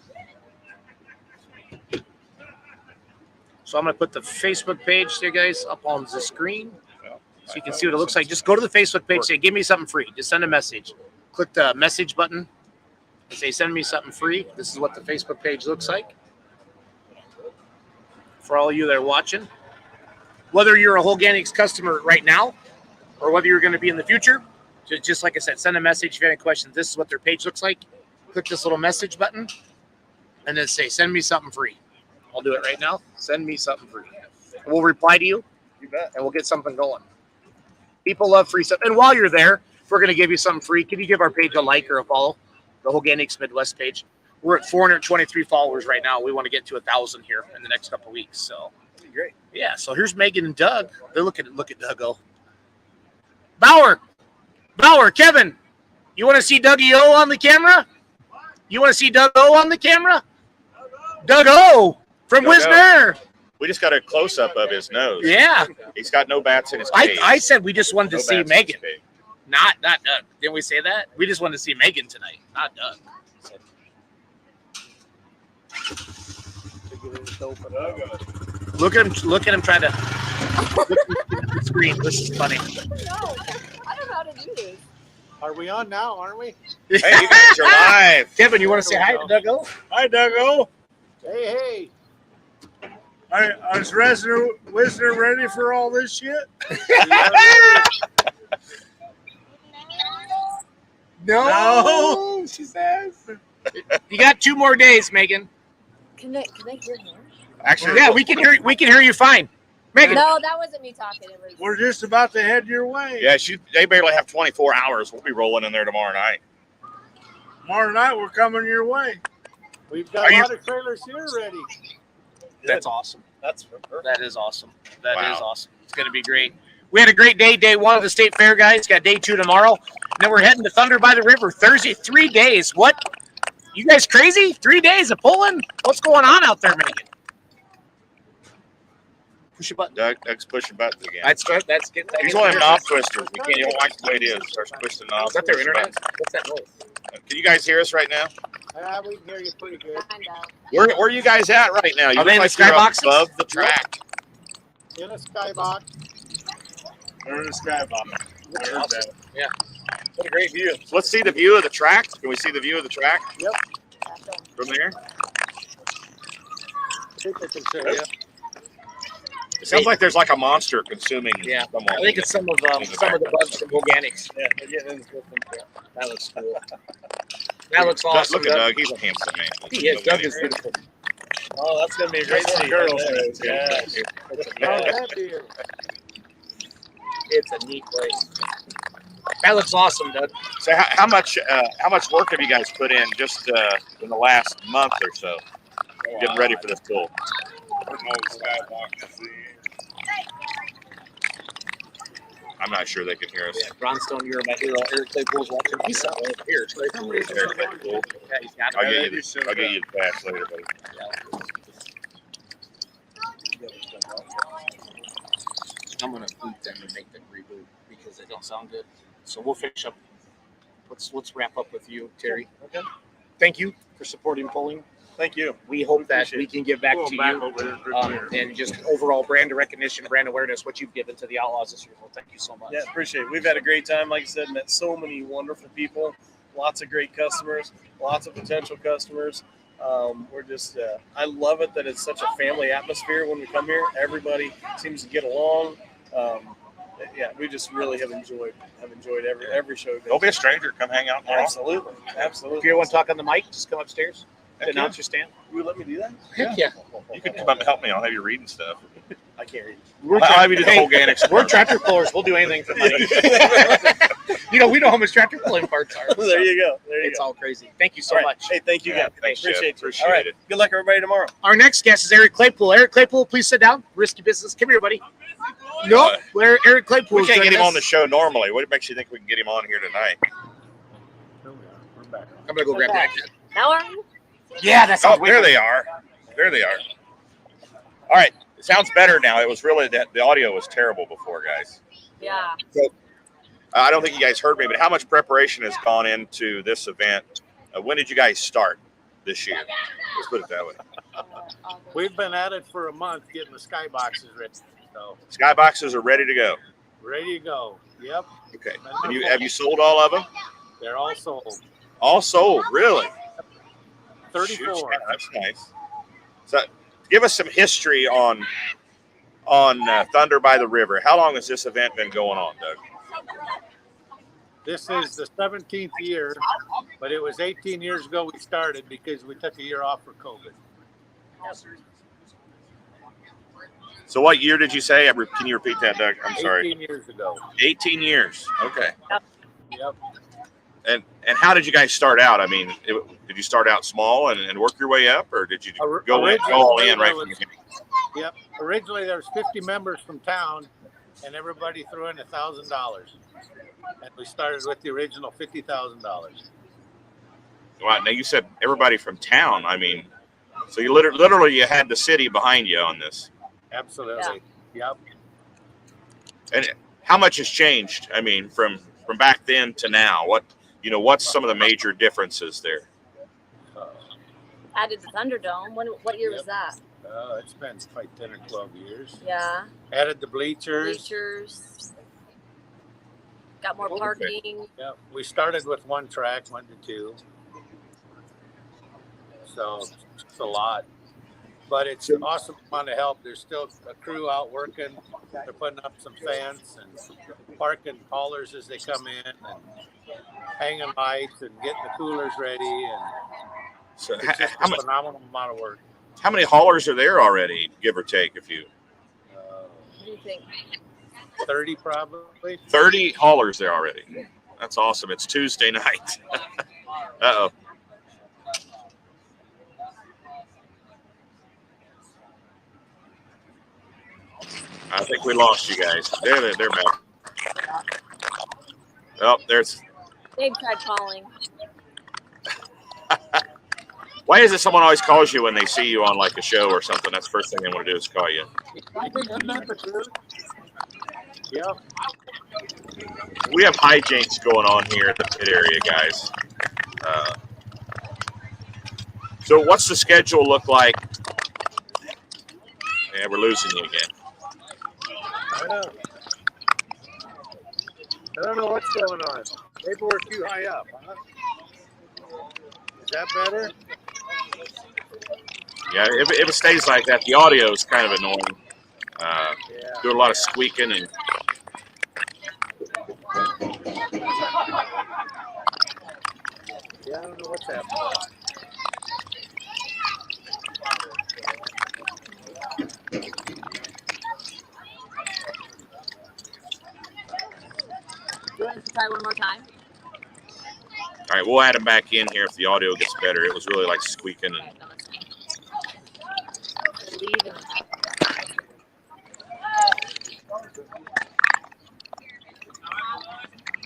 So I'm going to put the Facebook page there, guys, up on the screen. So you can see what it looks like. Just go to the Facebook page, say, give me something free. Just send a message. Click the message button and say, send me something free. This is what the Facebook page looks like. For all of you that are watching, whether you're a Holganix customer right now or whether you're going to be in the future, just like I said, send a message if you have any questions. This is what their page looks like. Click this little message button and then say, send me something free. I'll do it right now. Send me something free. We'll reply to you. You bet. And we'll get something going. People love free stuff. And while you're there, if we're going to give you something free, can you give our page a like or a follow? The Holganix Midwest page. We're at 423 followers right now. We want to get to 1,000 here in the next couple of weeks. So that'd be great. Yeah. So here's Megan and Doug. They're look at Doug go. Bauer, Kevin, you want to see Dougie O on the camera? You want to see Doug O on the camera? Doug O from Wisner. We just got a close-up of his nose. Yeah. He's got no bats in his cage. I said we just wanted to see Megan. Not Doug. Didn't we say that? We just wanted to see Megan tonight, not Doug. Look at him trying to look at the screen. This is funny. I don't know how to do this. Are we on now, aren't we? Hey, you guys are live. Kevin, you want to say hi to Doug O? Hi, Doug O. Hey. Is Wisner ready for all this shit? No, she says. You got 2 more days, Megan. Can I hear him? Actually, yeah, we can hear you fine. Megan. No, that wasn't me talking. It was. We're just about to head your way. Yeah, they barely have 24 hours. We'll be rolling in there tomorrow night. Tomorrow night, we're coming your way. We've got a lot of trailers here ready. That's awesome. That's perfect. That is awesome. That is awesome. It's going to be great. We had a great day 1 of the State Fair, guys. Got day 2 tomorrow. And then we're heading to Thunder by the River Thursday. 3 days. What? You guys crazy? 3 days of pulling? What's going on out there, Megan? Push a button. Doug's pushing buttons again. That's good. He's one of them knob twisters. He don't like the way it is. Starts twisting knobs. Is that their internet? What's that noise? Can you guys hear us right now? We can hear you pretty good. Where are you guys at right now? You Are they in the skybox? Above the track. In a skybox. They're in a skybox. Awesome. Yeah. What a great view. So let's see the view of the track. Can we see the view of the track? Yep. From there? People can see it. It sounds like there's like a monster consuming. Yeah, someone. I think it's some of the bugs from Holganix. Yeah, they're getting in the system. That looks cool. That looks awesome. Look at Doug. He's a handsome man. He is. Doug is beautiful. Oh, that's gonna be a great scene. Girls. Yeah. It's a neat place. That looks awesome, Doug. So how much work have you guys put in just in the last month or so, getting ready for this bull? I'm not sure they can hear us. Yeah, Bronstone, you're my hero. Eric Claypool's watching. He's not over here. I'll get you the pass later, buddy. I'm gonna boot them and make them reboot because they don't sound good. So we'll finish up. Let's wrap up with you, Terry. Okay. Thank you for supporting polling. Thank you. We hope that we can give back to you and just overall brand recognition, brand awareness, what you've given to the Outlaws this year. Well, thank you so much. Yeah, appreciate it. We've had a great time. Like I said, met so many wonderful people, lots of great customers, lots of potential customers. We're just, I love it that it's such a family atmosphere when we come here. Everybody seems to get along. Yeah, we just really have enjoyed every show. Don't be a stranger. Come hang out. Absolutely. If you want to talk on the mic, just come upstairs. Announce your stand. You would let me do that? Heck yeah. You can come up and help me. I'll have you reading stuff. I can't read. I'll have you do the Holganix. We're tractor pullers. We'll do anything for money. We know how much tractor pulling parts are. There you go. It's all crazy. Thank you so much. Hey, thank you guys. Thanks, Appreciate Jeff. you. All right. Good luck, everybody, tomorrow. Our next guest is Eric Claypool. Eric Claypool, please sit down. Risky business. Come here, buddy. Nope. Where Eric Claypool? We can't get him on the show normally. What makes you think we can get him on here tonight? I'm gonna go grab that. Now are you? Yeah, that's there they are. There they are. All right. It sounds better now. It was really that the audio was terrible before, guys. Yeah. So I don't think you guys heard me, but how much preparation has gone into this event? When did you guys start this year? Let's put it that way. We've been at it for a month getting the skyboxes ready. So Skyboxes are ready to go. ready to go. Yep. Okay. And have you sold all of them? They're all sold. All sold, really? 34. Shoot, that's nice. So, give us some history on Thunder by the River. How long has this event been going on, Doug? This is the 17th year, but it was 18 years ago we started because we took a year off for COVID. So what year did you say? Can you repeat that, Doug? I'm sorry. 18 years ago. 18 years. Okay. Yep. And how did you guys start out? I mean, did you start out small and work your way up, or did you go all in right from the beginning? Yep. Originally, there was 50 members from town, and everybody threw in $1,000. And we started with the original $50,000. Wow. Now, you said everybody from town. I mean, so you literally you had the city behind you on this. Absolutely. Yep. And how much has changed? I mean, from back then to now, what's some of the major differences there? Added the Thunderdome. What year was that? It's been like 10 or 12 years. Yeah. Added the bleachers. Got more parking. Yeah. We started with one track, 1 to 2. So it's a lot. But it's an awesome amount of help. There's still a crew out working. They're putting up some fence and parking haulers as they come in and hanging lights and getting the coolers ready. And so it's just a phenomenal amount of work. How many haulers are there already, give or take, What do you think? 30 probably. 30 haulers there already. That's awesome. It's Tuesday night. Uh-oh. I think we lost you guys. They're back. Oh, there's. Dave tried calling. Why is it someone always calls you when they see you on like a show or something? That's the first thing they want to do is call you. Yeah. We have hijinks going on here in the pit area, guys. So what's the schedule look like? Yeah, we're losing you again. I don't know what's going on. Maybe we're too high up, huh? Is that better? Yeah, if it stays like that, the audio is kind of annoying. Do a lot of squeaking and. Yeah, I don't know what's happening. you want us to try one more time? All right, we'll add him back in here if the audio gets better. It was really like squeaking. And...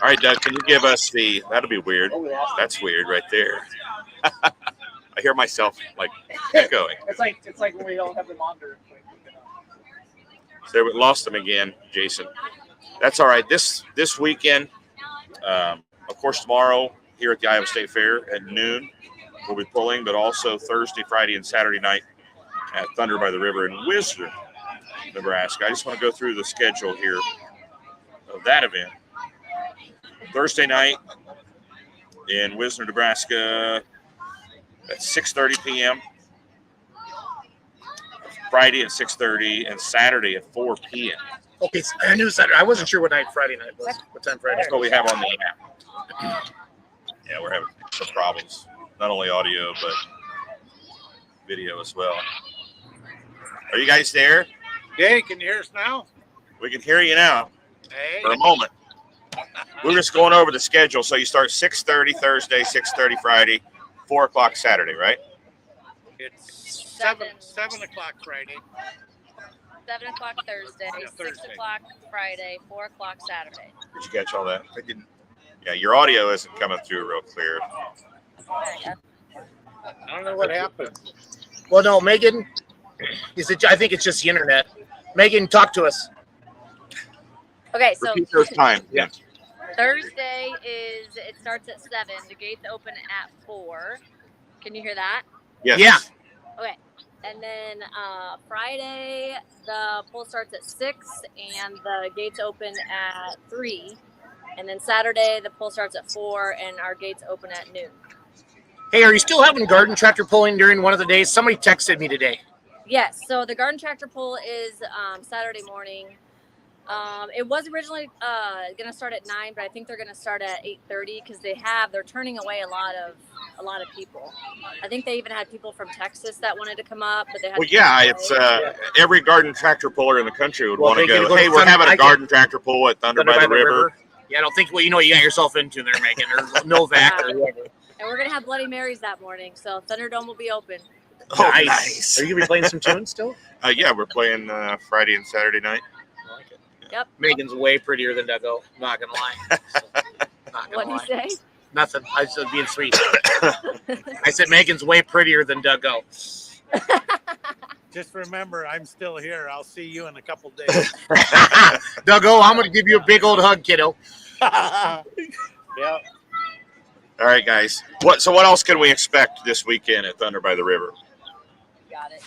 All right, Doug, can you give us the, that'll be weird. That's weird right there. I hear myself like echoing. It's like when we don't have the monitor. So we lost him again, Jason. That's all right. This weekend, of course, tomorrow here at the Iowa State Fair at noon, we'll be pulling, but also Thursday, Friday, and Saturday night at Thunder by the River in Wisner, Nebraska. I just want to go through the schedule here of that event. Thursday night in Wisner, Nebraska at 6:30 p.m. Friday at 6:30 and Saturday at 4 p.m. Okay, so I knew Saturday. I wasn't sure what night Friday night was. What time Friday? That's what we have on the app. Yeah, we're having some problems. Not only audio, but video as well. Are you guys there? Hey, can you hear us now? We can hear you now. Hey. For a moment. We're just going over the schedule. So you start 6:30 Thursday, 6:30 Friday, 4 o'clock Saturday, right? It's 7 o'clock Friday. 7 o'clock Thursday, 6 o'clock Friday, 4 o'clock Saturday. Did you catch all that? I didn't. Yeah, your audio isn't coming through real clear. I don't know what happened. Well, no, Megan. I think it's just the internet. Megan, talk to us. Okay, so Repeat those times. Yeah. Thursday it starts at 7. The gates open at 4. Can you hear that? Yes. Yeah. Okay. And then Friday, the poll starts at 6 and the gates open at 3. And then Saturday, the poll starts at 4 and our gates open at noon. Hey, are you still having garden tractor pulling during one of the days? Somebody texted me today. Yes. So the garden tractor pull is Saturday morning. It was originally going to start at 9, but I think they're going to start at 8:30 because they're turning away a lot of people. I think they even had people from Texas that wanted to come up, but they had. Well, yeah, it's every garden tractor puller in the country would want to go. Hey, we're having a garden tractor pull at Thunder by the River. Yeah, I don't think you got yourself into there, Megan, or Novak or whoever. And we're gonna have Bloody Marys that morning, so Thunderdome will be open. Oh, nice. Are you gonna be playing some tunes still? Yeah, we're playing Friday and Saturday night. Yep. Megan's way prettier than Duggo. Not gonna lie. What'd you say? Nothing. I was just being sweet. I said Megan's way prettier than Duggo. Just remember, I'm still here. I'll see you in a couple days. Duggo, I'm gonna give you a big old hug, kiddo. Yeah. All right, guys. What else can we expect this weekend at Thunder by the River? Got it.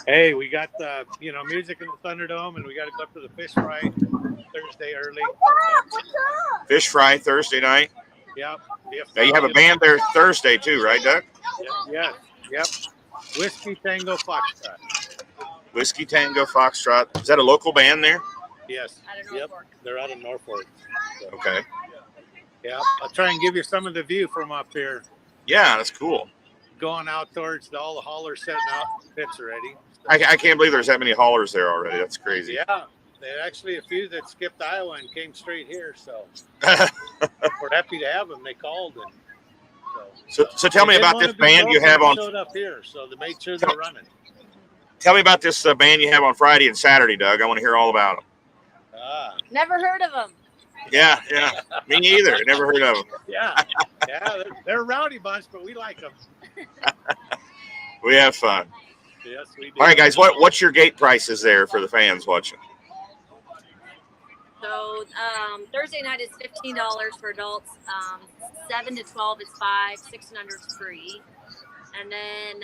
Hey, we got the music in the Thunderdome, and we got to go up to the fish fry Thursday early. Fish fry Thursday night. Yep. Now you have a band there Thursday too, right, Doug? Yep. Whiskey Tango Foxtrot. Whiskey Tango Foxtrot. Is that a local band there? Yes. Out of Norfolk. They're out of Norfolk. So. Okay. Yeah, I'll try and give you some of the view from up here. Yeah, that's cool. Going out towards all the haulers setting out pits already. So. I can't believe there's that many haulers there already. That's crazy. Yeah, there are actually a few that skipped Iowa and came straight here. So we're happy to have them. They called and so tell me about this band you have on. Showed up here, so they made sure they're running. Tell me about this band you have on Friday and Saturday, Doug. I want to hear all about them. Never heard of them. Yeah. Me neither. Never heard of them. Yeah, they're a rowdy bunch, but we like them. We have fun. Yes, we do. All right, guys. What's your gate prices there for the fans watching? So Thursday night is $15 for adults. 7 to 12 is $5. 6 and under is free. And then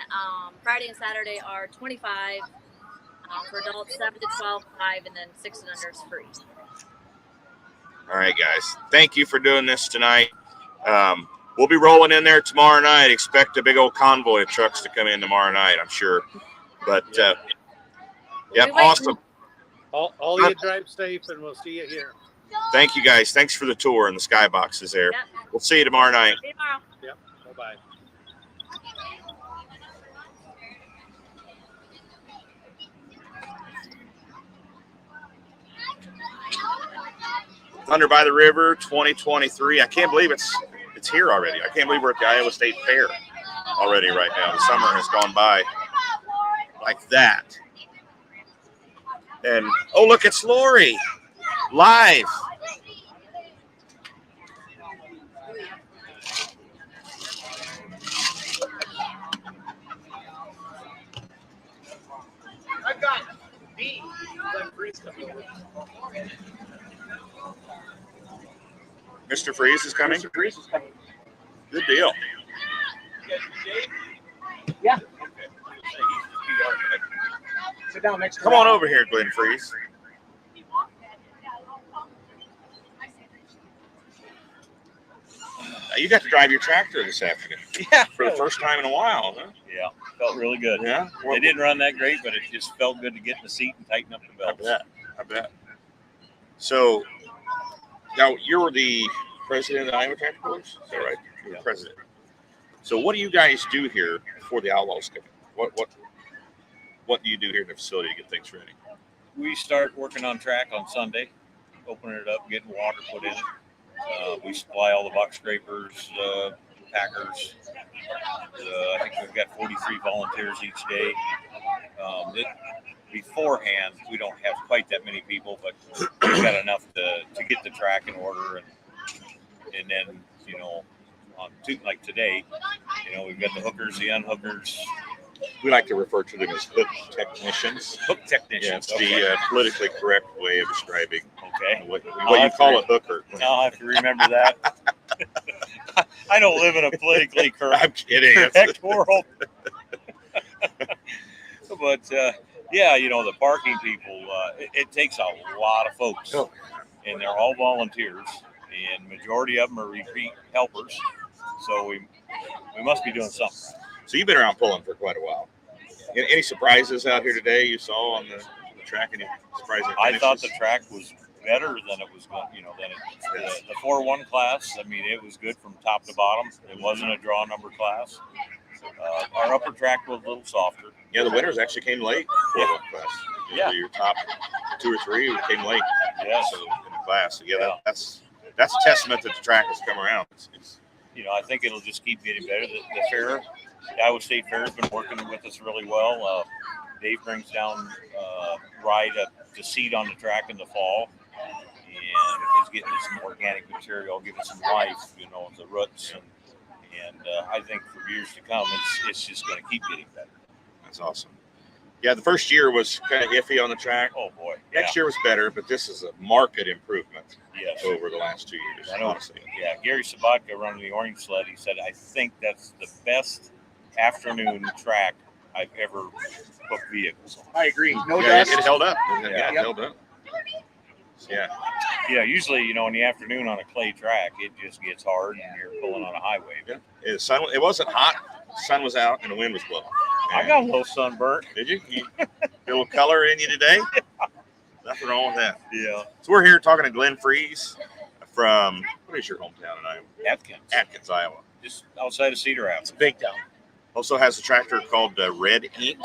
Friday and Saturday are $25 for adults. 7 to 12, $5, and then 6 and under is free. All right, guys. Thank you for doing this tonight. We'll be rolling in there tomorrow night. Expect a big old convoy of trucks to come in tomorrow night, I'm sure. But, awesome. All you drive safe, and we'll see you here. Thank you, guys. Thanks for the tour and the skyboxes there. Yep. We'll see you tomorrow night. See you tomorrow. Yep. Bye-bye. Thunder by the River 2023. I can't believe it's here already. I can't believe we're at the Iowa State Fair already right now. The summer has gone by like that. And, oh, look, it's Lori live. I've got B. Mr. Freeze is coming? Mr. Freeze is coming. Good deal. Yeah. Sit down next to Come on over here, Glenn Freeze. You got to drive your tractor this afternoon. Yeah. For the first time in a while, huh? Yeah, felt really good. Yeah. They didn't run that great, but it just felt good to get in the seat and tighten up the belt. I bet. So, now you're the president of the Iowa Tractor Pullers? Is that right? You're the president. So what do you guys do here before the Outlaws come in? What do you do here in the facility to get things ready? We start working on track on Sunday, opening it up, getting water put in it. We supply all the box scrapers, packers. I think we've got 43 volunteers each day. Beforehand, we don't have quite that many people, but we've got enough to get the track in order. And then, on like today, we've got the hookers, the unhookers. We like to refer to them as hook technicians. Hook technicians. Yeah, it's the politically correct way of describing what I'll you call a hooker. I'll have to remember that. I don't live in a politically correct, I'm kidding. world. But, the parking people, it takes a lot of folks. Oh. And they're all volunteers. And majority of them are repeat helpers. So we must be doing something. So you've been around pulling for quite a while. Any surprises out here today you saw on the track? Any surprising finishes? I thought the track was better than it was going. The 4-1 class. I mean, it was good from top to bottom. It wasn't a draw number class. Our upper track was a little softer. Yeah, the winners actually came late. Yeah. Class. Yeah. Your top 2 or 3 came late. Yeah. So in the class. So that's a testament that the track has come around. It's I think it'll just keep getting better. The fair, the Iowa State Fair has been working with us really well. Dave brings down rye to seed on the track in the fall, and is getting some organic material, giving some life, the roots, and I think for years to come, it's just going to keep getting better. That's awesome. Yeah, the first year was kind of iffy on the track. Oh boy, Next year was better, but this is a marked improvement. Yes. Over the last 2 years. I know. Honestly. Yeah, Gary Sabatka running the orange sled. He said, "I think that's the best afternoon track I've ever booked vehicles on." I agree. No yeah, dust. it held up. Yeah. It held up. Yeah. Yeah, usually, in the afternoon on a clay track, it just gets hard and you're pulling on a highway. Yeah. It wasn't hot. The sun was out and the wind was blowing. I got a little sunburnt. Did you? You get a little color in you today? Yeah. Nothing wrong with that. Yeah. So we're here talking to Glenn Freeze from, what is your hometown in Iowa? Atkins, Iowa. Just outside of Cedar Rapids. It's a big town. Also has a tractor called Red Ink,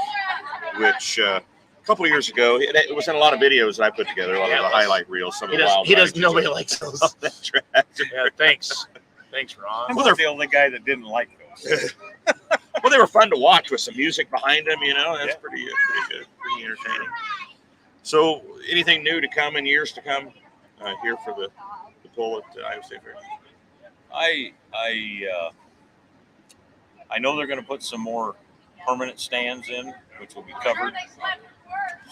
which a couple of years ago, it was in a lot of videos that I put together, a lot of the highlight reels. Some of the wild He does. rides Nobody likes those. of that tractor. Yeah, thanks. Thanks, Ron. I'm the only guy that didn't like those. Well, they were fun to watch with some music behind them, That's pretty good, pretty entertaining. So, anything new to come in years to come here for the pull at Iowa State Fair? I know they're going to put some more permanent stands in, which will be covered.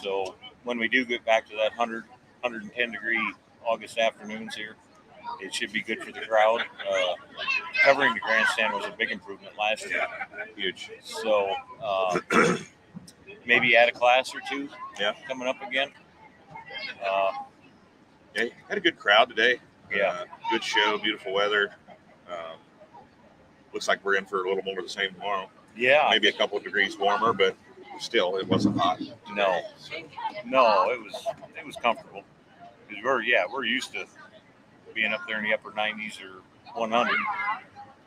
So when we do get back to that 110 degree August afternoons here, it should be good for the crowd. Covering the grandstand was a big improvement last year. Huge. So maybe add a class or two. Yeah. Coming up again. Yeah, had a good crowd today. Yeah. Good show, beautiful weather. Looks like we're in for a little more of the same tomorrow. Yeah. Maybe a couple of degrees warmer, but still, it wasn't hot. No, it was comfortable. Because we're used to being up there in the upper 90s or 100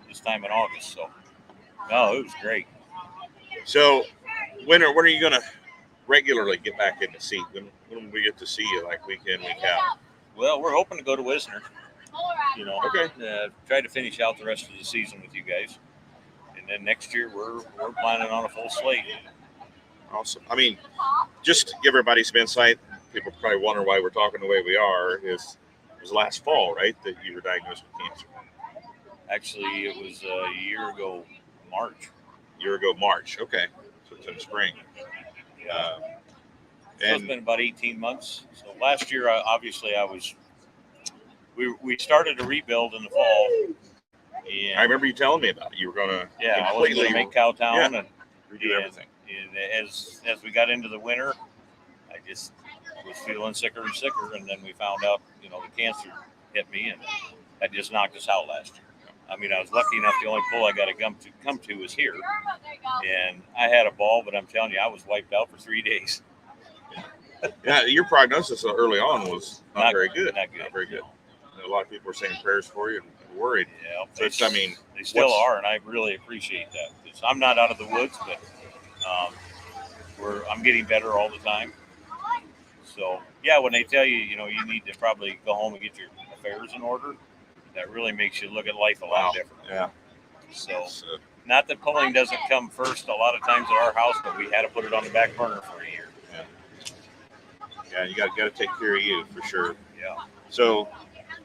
this time in August. So, no, it was great. So, when are you going to regularly get back in the seat? When we get to see you, like week in, week out? Well, we're hoping to go to Wisner. Okay. Try to finish out the rest of the season with you guys, and then next year we're planning on a full slate. Awesome. I mean, just to give everybody some insight, people probably wonder why we're talking the way we are. It was last fall, right, that you were diagnosed with cancer? Actually, it was a year ago, March. Okay. So it's in the spring. So it's been about 18 months. So last year, obviously, we started a rebuild in the fall. And I remember you telling me about it. You were going to I was going to make Cowtown and redo everything. And as we got into the winter, I just was feeling sicker and sicker, and then we found out, the cancer hit me, and that just knocked us out last year. I mean, I was lucky enough. The only pull I got to come to was here, and I had a ball, but I'm telling you, I was wiped out for 3 days. Yeah, your prognosis early on was not very good. Not good. Not very good. A lot of people were saying prayers for you and worried. Yeah, so they still are, and I really appreciate that. Because I'm not out of the woods, but I'm getting better all the time. So yeah, when they tell you, you need to probably go home and get your affairs in order, that really makes you look at life a lot different. Yeah. So not that pulling doesn't come first a lot of times at our house, but we had to put it on the back burner for a year. Yeah, you got to take care of you for sure. Yeah. So,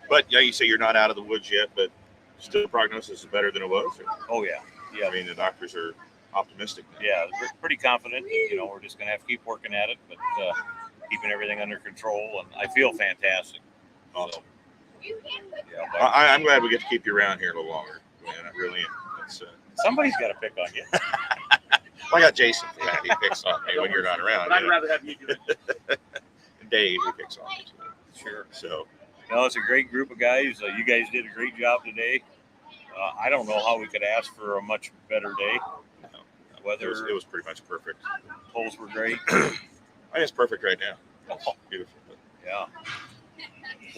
but you say you're not out of the woods yet, but still prognosis is better than it was. Oh yeah. Yeah. I mean, the doctors are optimistic now. Yeah, we're pretty confident. We're just going to have to keep working at it, but keeping everything under control, and I feel fantastic. Awesome. So, I'm glad we get to keep you around here a little longer. Man, I really am. Somebody's got to pick on you. Well, I got Jason for that. He picks on me when you're not around. I'd rather have you do it. And Dave, he picks on me too. Sure. So, no, it's a great group of guys. You guys did a great job today. I don't know how we could ask for a much better day. Weather, it was pretty much perfect. Polls were great. I think it's perfect right now. It's beautiful. Yeah.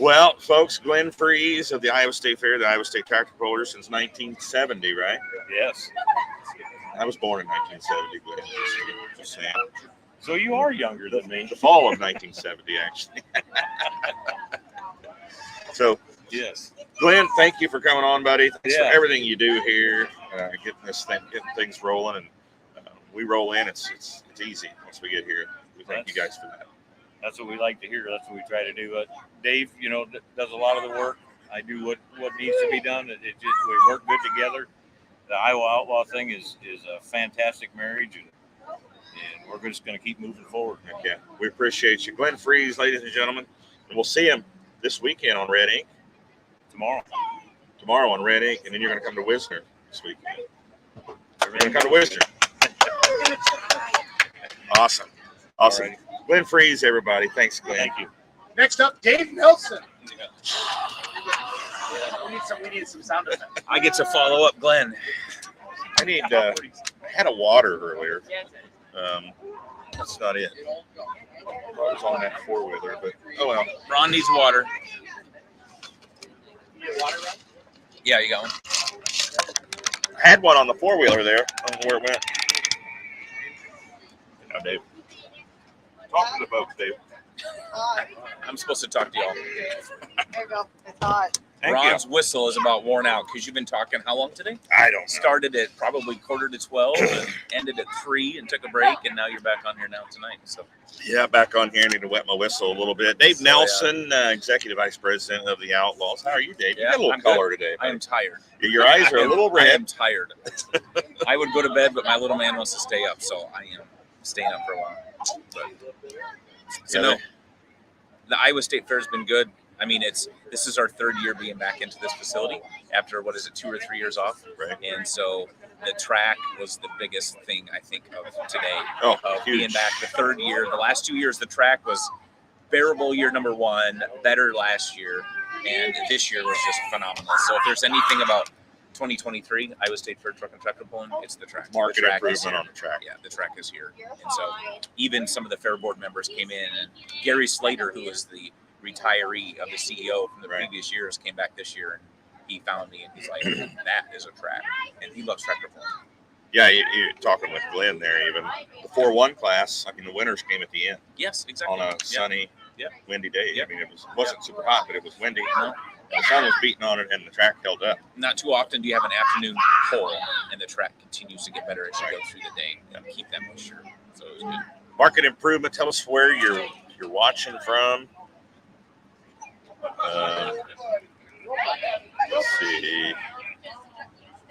Well, folks, Glenn Freeze of the Iowa State Fair, the Iowa State Tractor Puller since 1970, right? Yes. I was born in 1970, Glenn. Just saying. So you are younger than me. The fall of 1970, actually. So, yes. Glenn, thank you for coming on, buddy. Thanks for Yeah. everything you do here, getting things rolling, and we roll in. It's easy once we get here. We thank you guys for that. That's what we like to hear. That's what we try to do. Dave, does a lot of the work. I do what needs to be done. We work good together. The Iowa Outlaw thing is a fantastic marriage, and we're just going to keep moving forward. Okay, we appreciate you, Glenn Freeze, ladies and gentlemen, and we'll see him this weekend on Red Ink. Tomorrow on Red Ink, and then you're going to come to Wisner this weekend. You're going to come to Wisner. Awesome. Alrighty. Glenn Freeze, everybody. Thanks, Glenn. Thank you. Next up, Dave Nelson. We need some sound effects. I get to follow up Glenn. I had a water earlier. That's not it. I was on that four-wheeler, but oh well. Ron needs water. You get water, Ron? Yeah, you got one. I had one on the four-wheeler there. I don't know where it went. Now, Dave. Talk to the folks, Dave. I'm supposed to talk to y'all. There you go. It's hot. Ron's whistle is about worn out because you've been talking how long today? I don't know. Started at probably 11:45 and ended at 3 and took a break, and now you're back on here now tonight. So Yeah, back on here. I need to wet my whistle a little bit. Dave Nelson, Executive Vice President of the Outlaws. How are you, Dave? You got a little color today. I am tired. Your eyes are a little red. I am tired. I would go to bed, but my little man wants to stay up, so I am staying up for a while. But, the Iowa State Fair has been good. I mean, this is our third year being back into this facility after 2 or 3 years off, right? And so the track was the biggest thing I think of today. Of being back the third year. The last 2 years, the track was bearable year number 1, better last year, and this year was just phenomenal. So if there's anything about 2023 Iowa State Fair Truck and Tractor Pulling, it's the track. Market the track improvement on the track. Yeah, the track is here, and so even some of the fair board members came in, and Gary Slater, who was the retiree of the CEO from the previous years, came back this year, and he found me, and he's like, that is a track, and he loves tractor pulling. Yeah, you're talking with Glenn there even. The 4-1 class, I mean, the winners came at the end. Yes, exactly. On a sunny windy day. I mean, it wasn't super hot, but it was windy. The sun was beating on it, and the track held up. Not too often do you have an afternoon pull, and the track continues to get better as you go through the day and keep that moisture. So it was good. Market improvement. Tell us where you're watching from. Let's see.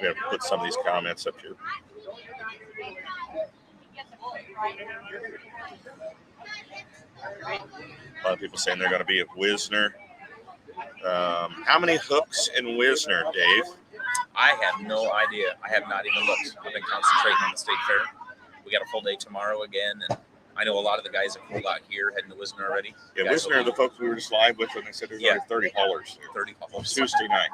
We have to put some of these comments up here. A lot of people saying they're going to be at Wisner. How many hooks in Wisner, Dave? I have no idea. I have not even looked. I've been concentrating on the state fair. We got a full day tomorrow again, and I know a lot of the guys have pulled out here heading to Wisner already. Yeah, Wisner, the folks we were just live with, and they said there's only 30 haulers. 30 haulers. Tuesday night.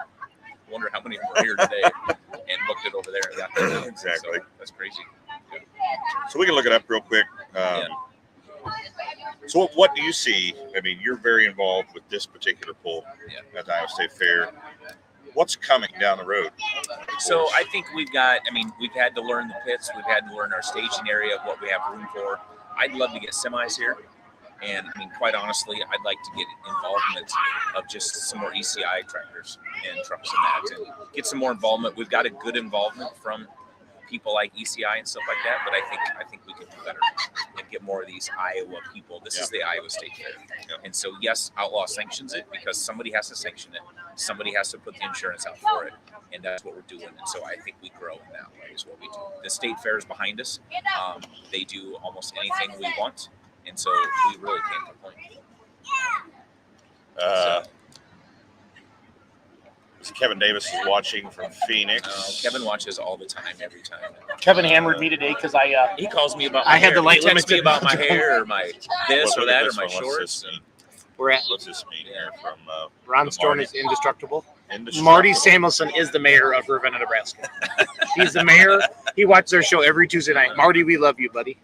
Wonder how many were here today and booked it over there. And got there. Exactly. So that's crazy. So we can look it up real quick. So what do you see? I mean, you're very involved with this particular pull at the Iowa State Fair. What's coming down the road? So I think we've had to learn the pits. We've had to learn our staging area, what we have room for. I'd love to get semis here. And I mean, quite honestly, I'd like to get involvement of just some more ECI tractors and trucks and that, and get some more involvement. We've got a good involvement from people like ECI and stuff like that, but I think we could do better and get more of these Iowa people. This is the Iowa State Fair. And so, yes, Outlaw sanctions it because somebody has to sanction it. Somebody has to put the insurance out for it, and that's what we're doing. And so I think we grow in that way is what we do. The State Fair is behind us. They do almost anything we want, and so we really can't complain. Kevin Davis is watching from Phoenix. Kevin watches all the time, every time. Kevin hammered me today because he calls me about my I had hair. the light He texts limit me about my hair or my this or that or my shorts. What's this mean here from Ron Storm is indestructible. Indestructible. Marty Samuelson is the mayor of Ravenna, Nebraska. He's the mayor. He watches our show every Tuesday night. Marty, we love you, buddy.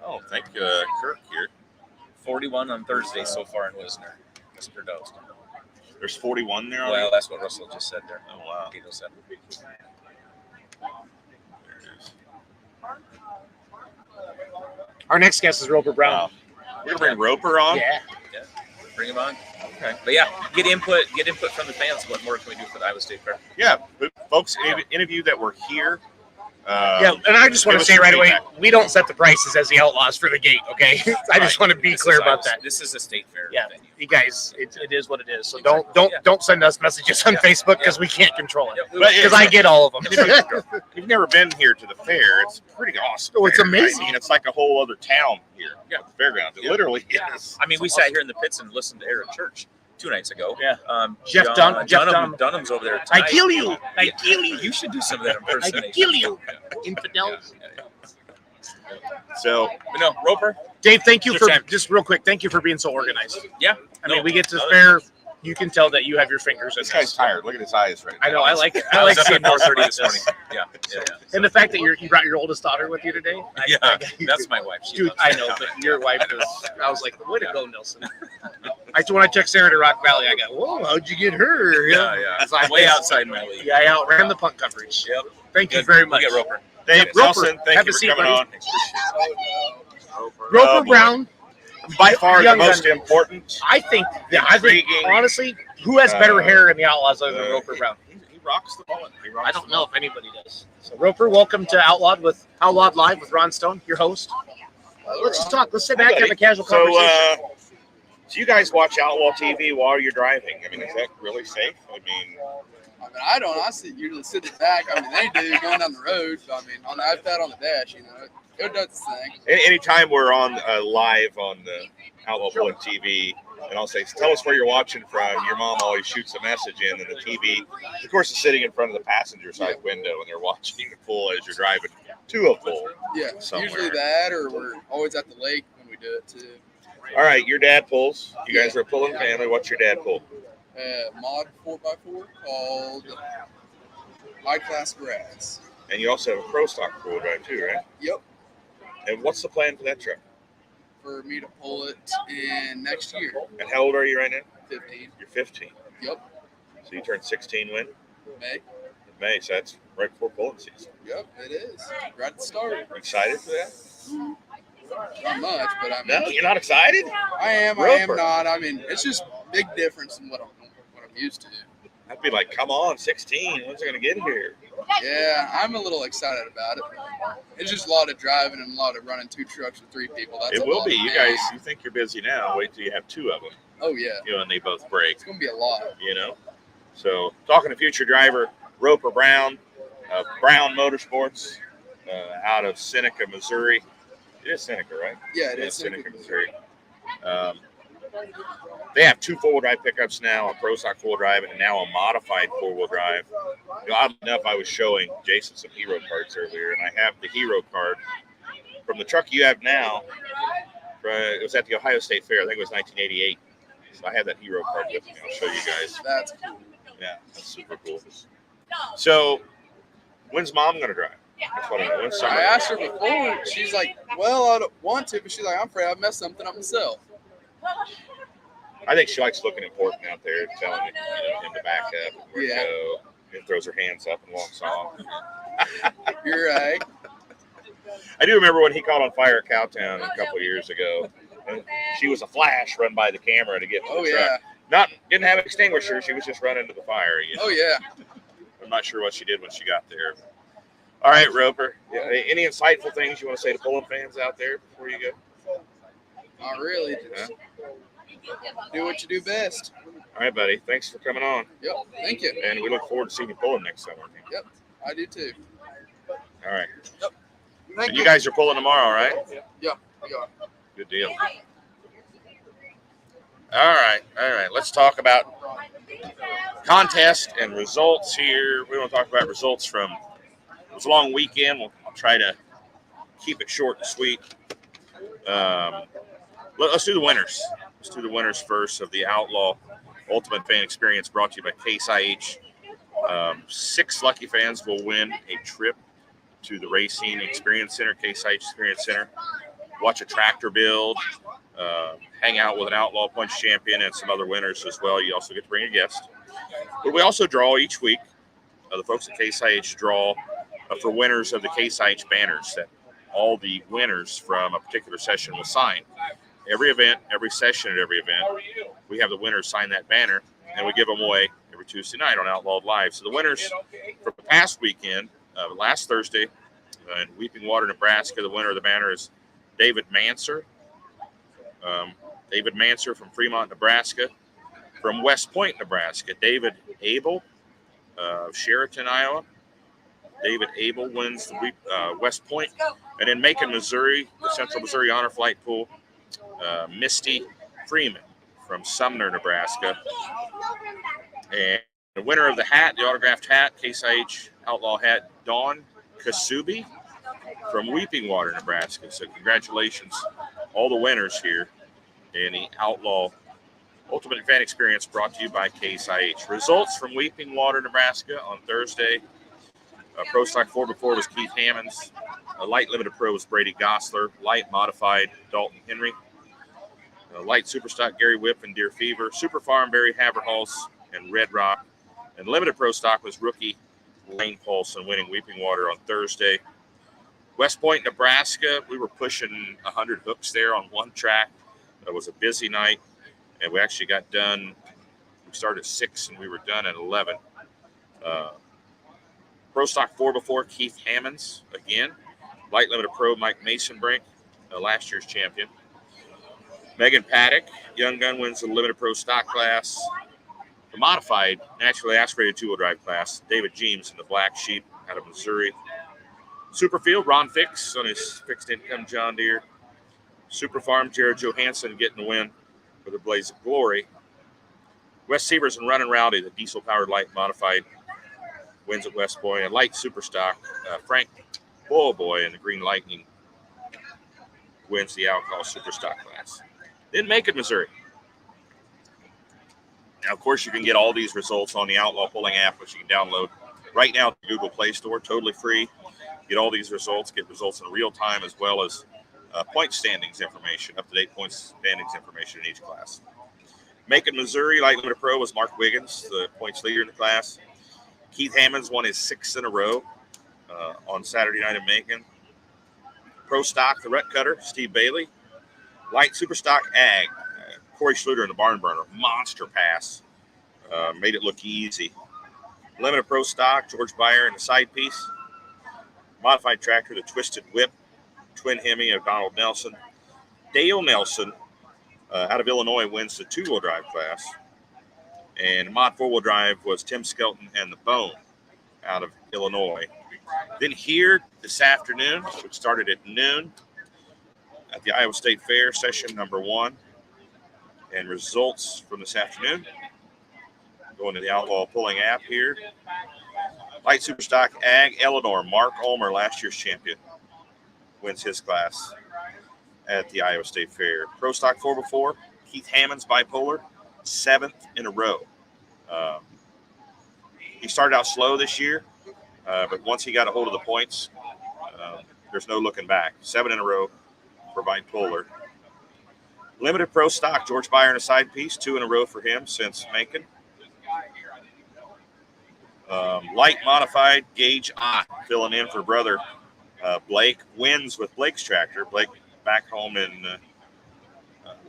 Oh, thank Kirk here. 41 on Thursday so far in Wisner. Mr. Dost. There's 41 there already? Well, that's what Russell just said there. Oh, wow. Said. Our next guest is Roper Brown. Wow. We're going to bring Roper on? Yeah. Bring him on. Okay. But yeah, get input from the fans. What more can we do for the Iowa State Fair? Yeah. But folks, any of you that were here, and I just want to say right away, we don't set the prices as the Outlaws for the gate, okay? I just want to be clear about that. This is a state fair. Yeah, you guys, it is what it is. So don't send us messages on Facebook because we can't control it. Because I get all of them. If you've never been here to the fair, it's pretty awesome. Oh, it's amazing. I mean, it's like a whole other town here at the Fairgrounds. It literally is. I mean, we sat here in the pits and listened to Eric Church 2 nights ago. Yeah. Jeff Dunham's over there tonight. I kill you. I kill you. You should do some of that impersonation. I kill you. Infidels. So, but no, Roper. Dave, thank you for just real quick. Thank you for being so organized. Yeah. I mean, we get to the fair. You can tell that you have your fingers in this. Guy's tired. Look at his eyes right now. I know. I like it. I like seeing 4:30 this morning. Yeah. And the fact that you brought your oldest daughter with you today. That's my wife. Dude, I know, but your wife is. I was like, way to go, Nelson. When I took Sarah to Rock Valley, I got, whoa, how'd you get her? Yeah. Way outside my league. Yeah, I outran the punt coverage. Yep. Thank you very much. We'll get Roper. Dave Nelson, thank you for coming on. Roper Brown. By far the most important. I think honestly, who has better hair in the Outlaws other than Roper Brown? He rocks the mullet. I don't know if anybody does. So Roper, welcome to Outlawed Live with Ron Stone, your host. Let's just talk. Let's sit back and have a casual conversation. So you guys watch Outlaw TV while you're driving. I mean, is that really safe? I mean, I don't. I usually sit in the back. I mean, they do going down the road. So, I mean, on the iPad on the dash, it does its thing. Anytime we're on live on the Outlaw Pulling TV, and I'll say, tell us where you're watching from. Your mom always shoots a message in, and the TV, of course, is sitting in front of the passenger side window, and they're watching the pull as you're driving to a pull. Yeah, somewhere. Usually that, or we're always at the lake when we do it too. All right, your dad pulls. You guys are a pulling family. What's your dad pull? Mod 4x4 called High Class Grass. And you also have a pro stock pull drive too, right? Yep. And what's the plan for that truck? For me to pull it in next year. And how old are you right now? 15. You're 15. Yep. So you turned 16 when? May. So that's right before pulling season. Yep, it is. Right at the start. Excited for that? Not much, but I mean. No, you're not excited? I am. I am not. I mean, it's just big difference in what I'm used to. I'd be like, come on, 16. When's it going to get here? Yeah, I'm a little excited about it. It's just a lot of driving and a lot of running 2 trucks with 3 people. That's It will be. You guys, you think you're busy now. Wait till you have 2 of them. Oh, yeah. You know, and they both break. It's going to be a lot. You know? So, talking to future driver Roper Brown of Brown Motorsports out of Seneca, Missouri. It is Seneca, right? Yeah, it is Seneca, Missouri. They have 2 4-wheel drive pickups now, a Pro Stock 4-wheel drive, and now a modified 4-wheel drive. You know, oddly enough, I was showing Jason some Hero cards earlier, and I have the Hero card from the truck you have now. It was at the Ohio State Fair. I think it was 1988. So I have that Hero card with me. I'll show you guys. That's cool. Yeah, that's super cool. So, when's Mom going to drive? That's what I know. When's Summer? I asked her before. She's like, well, I don't want to, but she's like, I'm afraid I've messed something up myself. I think she likes looking important out there, telling him to back up, where to go, and throws her hands up and walks off. You're right. I do remember when he caught on fire at Cowtown a couple of years ago. She was a flash run by the camera to get to the truck. Didn't have an extinguisher. She was just running to the fire. You know? Oh, yeah. I'm not sure what she did when she got there. All right, Roper. Any insightful things you want to say to Pulling fans out there before you go? Not really. Just do what you do best. All right, buddy. Thanks for coming on. Yep. Thank you. And we look forward to seeing you pulling next summer. Yep. I do too. All right. Yep. And you guys are pulling tomorrow, right? Yeah. We are. Good deal. All right. Let's talk about contest and results here. We want to talk about results from it was a long weekend. I'll try to keep it short and sweet. Let's do the winners. Let's do the winners first of the Outlaw Ultimate Fan Experience brought to you by Case IH. 6 lucky fans will win a trip to the Racing Experience Center, Case IH Experience Center. Watch a tractor build, hang out with an Outlaw Punch champion and some other winners as well. You also get to bring a guest. But we also draw each week. The folks at Case IH draw for winners of the Case IH banners that all the winners from a particular session will sign. Every event, every session at every event, we have the winners sign that banner, and we give them away every Tuesday night on Outlawed Live. So the winners from the past weekend, last Thursday, in Weeping Water, Nebraska, the winner of the banner is David Manser. David Manser from Fremont, Nebraska. From West Point, Nebraska, David Abel of Sheraton, Iowa. David Abel wins the West Point. And in Macon, Missouri, the Central Missouri Honor Flight Pool, Misty Freeman from Sumner, Nebraska. And the winner of the hat, the autographed hat, Case IH Outlaw hat, Dawn Kasubi from Weeping Water, Nebraska. So congratulations, all the winners here in the Outlaw Ultimate Fan Experience brought to you by Case IH. Results from Weeping Water, Nebraska on Thursday. Pro Stock 4x4 was Keith Hammonds. Light Limited Pro was Brady Gosler. Light Modified, Dalton Henry. Light Super Stock, Gary Whipp and Deer Fever. Super Farm, Barry Haberhals and Red Rock. And Limited Pro Stock was rookie Lane Paulson winning Weeping Water on Thursday. West Point, Nebraska, we were pushing 100 hooks there on one track. It was a busy night, and we actually got done. We started at 6, and we were done at 11. Pro Stock 4x4, Keith Hammonds, again. Light Limited Pro, Mike Masonbrink, last year's champion. Megan Paddock, Young Gun wins the Limited Pro Stock class. The modified, naturally aspirated two-wheel drive class, David James in the Black Sheep out of Missouri. Superfield, Ron Fix on his fixed income John Deere. Super Farm, Jared Johansson getting the win for the Blaze of Glory. West Severs and Running Rowdy, the diesel-powered light modified, wins at West Point. And light super stock, Frank Boy in the Green Lightning wins the Outlaw Super Stock class. Then Macon, Missouri. Now, of course, you can get all these results on the Outlaw Pulling app, which you can download right now at the Google Play Store, totally free. Get all these results, get results in real time, as well as point standings information, up-to-date point standings information in each class. Macon, Missouri, Light Limited Pro was Mark Wiggins, the points leader in the class. Keith Hammonds won his 6th in a row on Saturday night in Macon. Pro Stock, the Rut Cutter, Steve Bailey. Light Super Stock Ag, Corey Schluter in the Barn Burner. Monster pass. Made it look easy. Limited Pro Stock, George Beyer in the side piece. Modified tractor, the Twisted Whip, Twin Hemi of Donald Nelson. Dale Nelson out of Illinois wins the two-wheel drive class. And mod four-wheel drive was Tim Skelton and the Bone out of Illinois. Then here this afternoon, which started at noon, at the Iowa State Fair, session number 1. And results from this afternoon. Going to the Outlaw Pulling app here. Light Superstock Ag, Eleanor, Mark Ulmer, last year's champion, wins his class at the Iowa State Fair. Pro Stock 4x4, Keith Hammond's bipolar, 7th in a row. He started out slow this year, but once he got a hold of the points, there's no looking back. 7 in a row for bipolar. Limited Pro Stock, George Beyer in a side piece, 2 in a row for him since Macon. Light modified Gage Ott filling in for brother Blake, wins with Blake's tractor. Blake back home in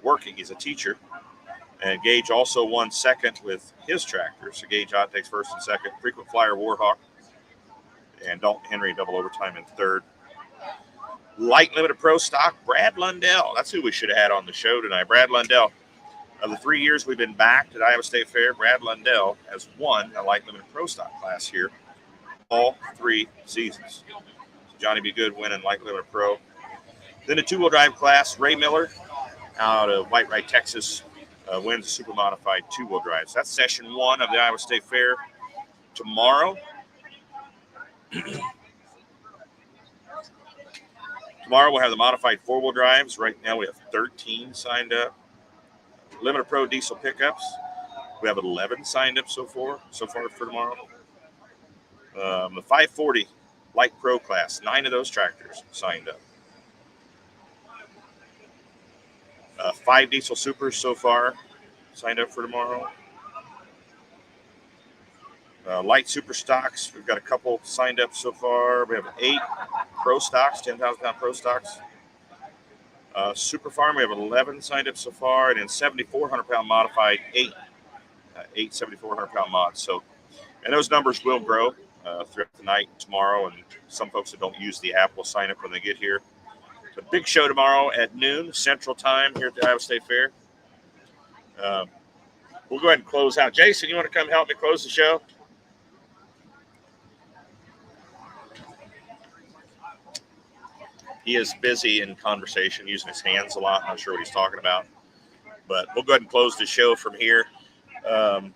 working. He's a teacher. And Gage also won second with his tractor. So Gage Ott takes first and second. Frequent Flyer Warhawk and Dalton Henry double overtime in third. Light Limited Pro Stock, Brad Lundell. That's who we should have had on the show tonight. Brad Lundell. Of the 3 years we've been back at Iowa State Fair, Brad Lundell has won a Light Limited Pro Stock class here all 3 seasons. So Johnny B. Good winning Light Limited Pro. Then the two-wheel drive class, Ray Miller out of White Wright, Texas, wins the super modified two-wheel drives. That's session 1 of the Iowa State Fair. Tomorrow, we'll have the modified four-wheel drives. Right now we have 13 signed up. Limited Pro diesel pickups. We have 11 signed up so far for tomorrow. The 540 Light Pro class, 9 of those tractors signed up. 5 diesel supers so far signed up for tomorrow. Light super stocks, we've got a couple signed up so far. We have 8 pro stocks, 10,000 pound pro stocks. Super Farm, we have 11 signed up so far, and in 7,400 pound modified, 8 7,400 pound mods. So, and those numbers will grow throughout the night tomorrow, and some folks that don't use the app will sign up when they get here. It's a big show tomorrow at noon Central Time here at the Iowa State Fair. We'll go ahead and close out. Jason, you want to come help me close the show? He is busy in conversation, using his hands a lot. Not sure what he's talking about. But we'll go ahead and close the show from here. Yeah,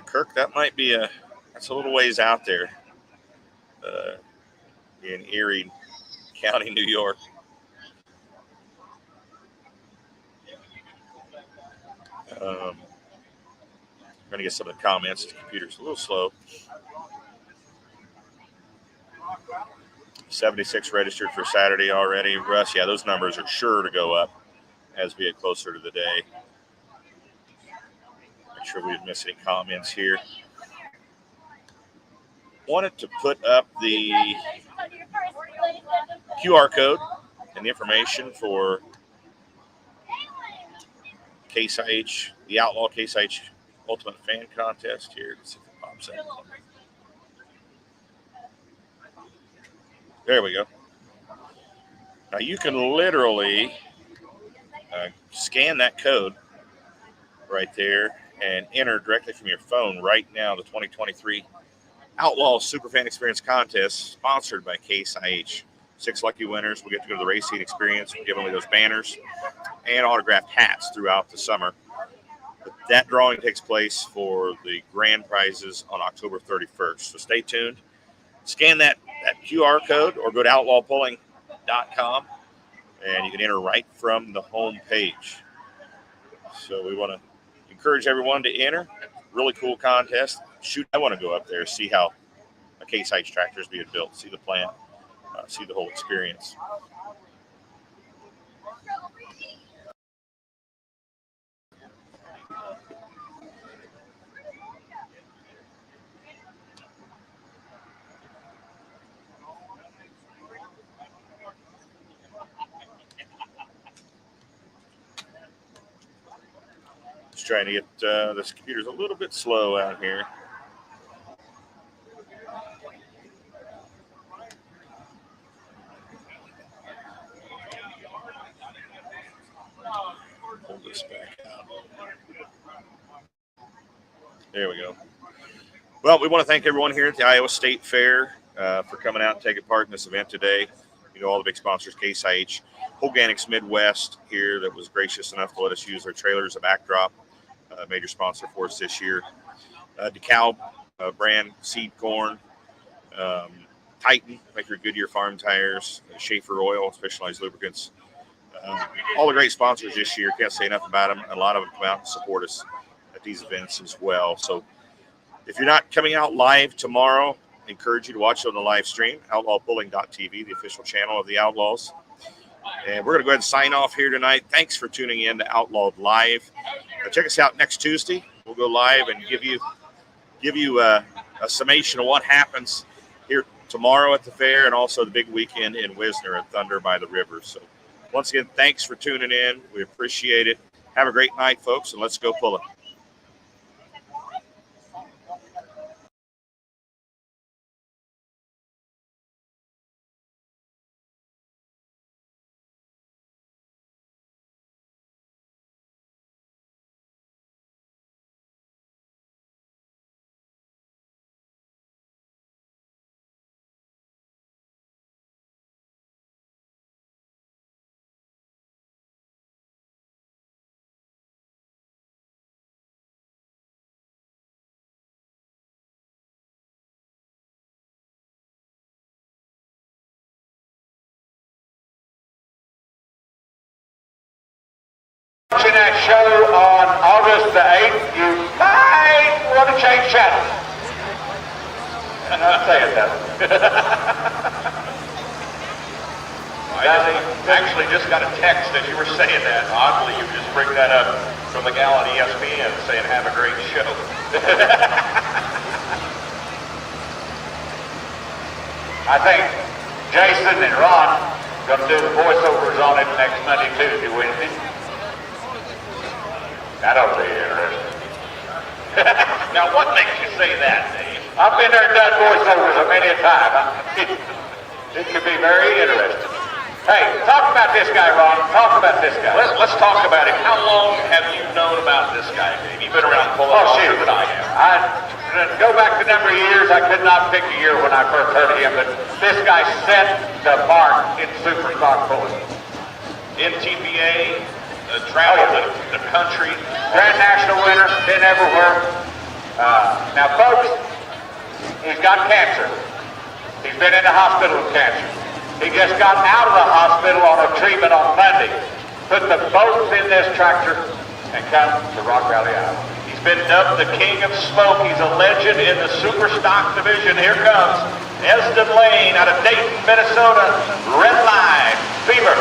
Kirk, that might be that's a little ways out there in Erie County, New York. I'm going to get some of the comments. The computer's a little slow. 76 registered for Saturday already. Russ, yeah, those numbers are sure to go up as we get closer to the day. Make sure we didn't miss any comments here. Wanted to put up the QR code and the information for Case IH, the Outlaw Case IH Ultimate Fan Contest here. Let's see if it pops up. There we go. Now you can literally scan that code right there and enter directly from your phone right now the 2023 Outlaw Superfan Experience Contest sponsored by Case IH. 6 lucky winners will get to go to the racing experience. We'll give away those banners and autographed hats throughout the summer. But that drawing takes place for the grand prizes on October 31st. So stay tuned. Scan that QR code or go to outlawpulling.com and you can enter right from the home page. So we want to encourage everyone to enter. Really cool contest. Shoot, I want to go up there, see how a Case IH tractor is being built, see the plant, see the whole experience. Just trying to get this computer's a little bit slow out here. Pull this back out. There we go. Well, we want to thank everyone here at the Iowa State Fair for coming out and taking part in this event today. You know, all the big sponsors, Case IH, Holganix Midwest here that was gracious enough to let us use their trailer as a backdrop. Major sponsor for us this year. DeKalb brand seed corn. Titan, maker of Goodyear farm tires. Schaefer Oil, specialized lubricants. All the great sponsors this year. Can't say enough about them. A lot of them come out and support us at these events as well. So if you're not coming out live tomorrow, I encourage you to watch it on the live stream, outlawpulling.tv, the official channel of the Outlaws. And we're going to go ahead and sign off here tonight. Thanks for tuning in to Outlawed Live. Check us out next Tuesday. We'll go live and give you a summation of what happens here tomorrow at the fair and also the big weekend in Wisner at Thunder by the River. So once again, thanks for tuning in. We appreciate it. Have a great night, folks, and let's go pull it. Watching that show on August the 8th, you might want to change channels. And I'll say it that way. I actually just got a text as you were saying that. Oddly, you just bring that up from the gal on ESPN saying, have a great show. I think Jason and Ron are going to do the voiceovers on it next Monday, Tuesday, Wednesday. That'll be interesting. Now, what makes you say that, Dave? I've been there and done voiceovers a many a time. It could be very interesting. Hey, talk about this guy, Ron. Talk about this guy. Let's talk about him. How long have you known about this guy, Dave? You've been around pulling longer than I have. Go back a number of years. I could not pick a year when I first heard of him, but this guy set the mark in super stock pulling. NTPA, traveled the country. Grand National winner, been everywhere. Now, folks, he's got cancer. He's been in the hospital with cancer. He just got out of the hospital on a treatment on Monday. Put the bolts in this tractor and come to Rock Valley, Iowa. He's been dubbed the King of Smoke. He's a legend in the super stock division. Here comes Esden Lane out of Dayton, Minnesota. Red Line, Beaver.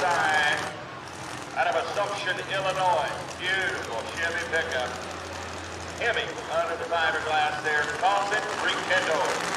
design out of Assumption, Illinois. Beautiful Chevy pickup. Heavy under the fiberglass there. Calls it rekindled.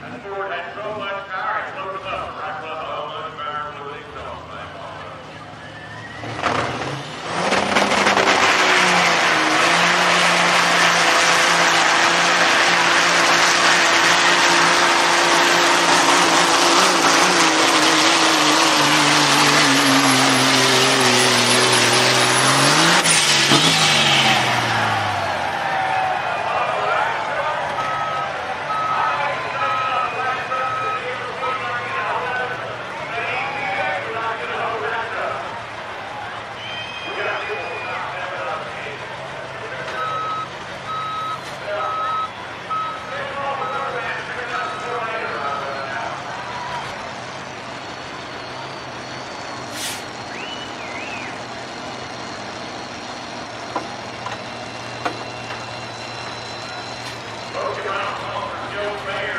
And Ford had drove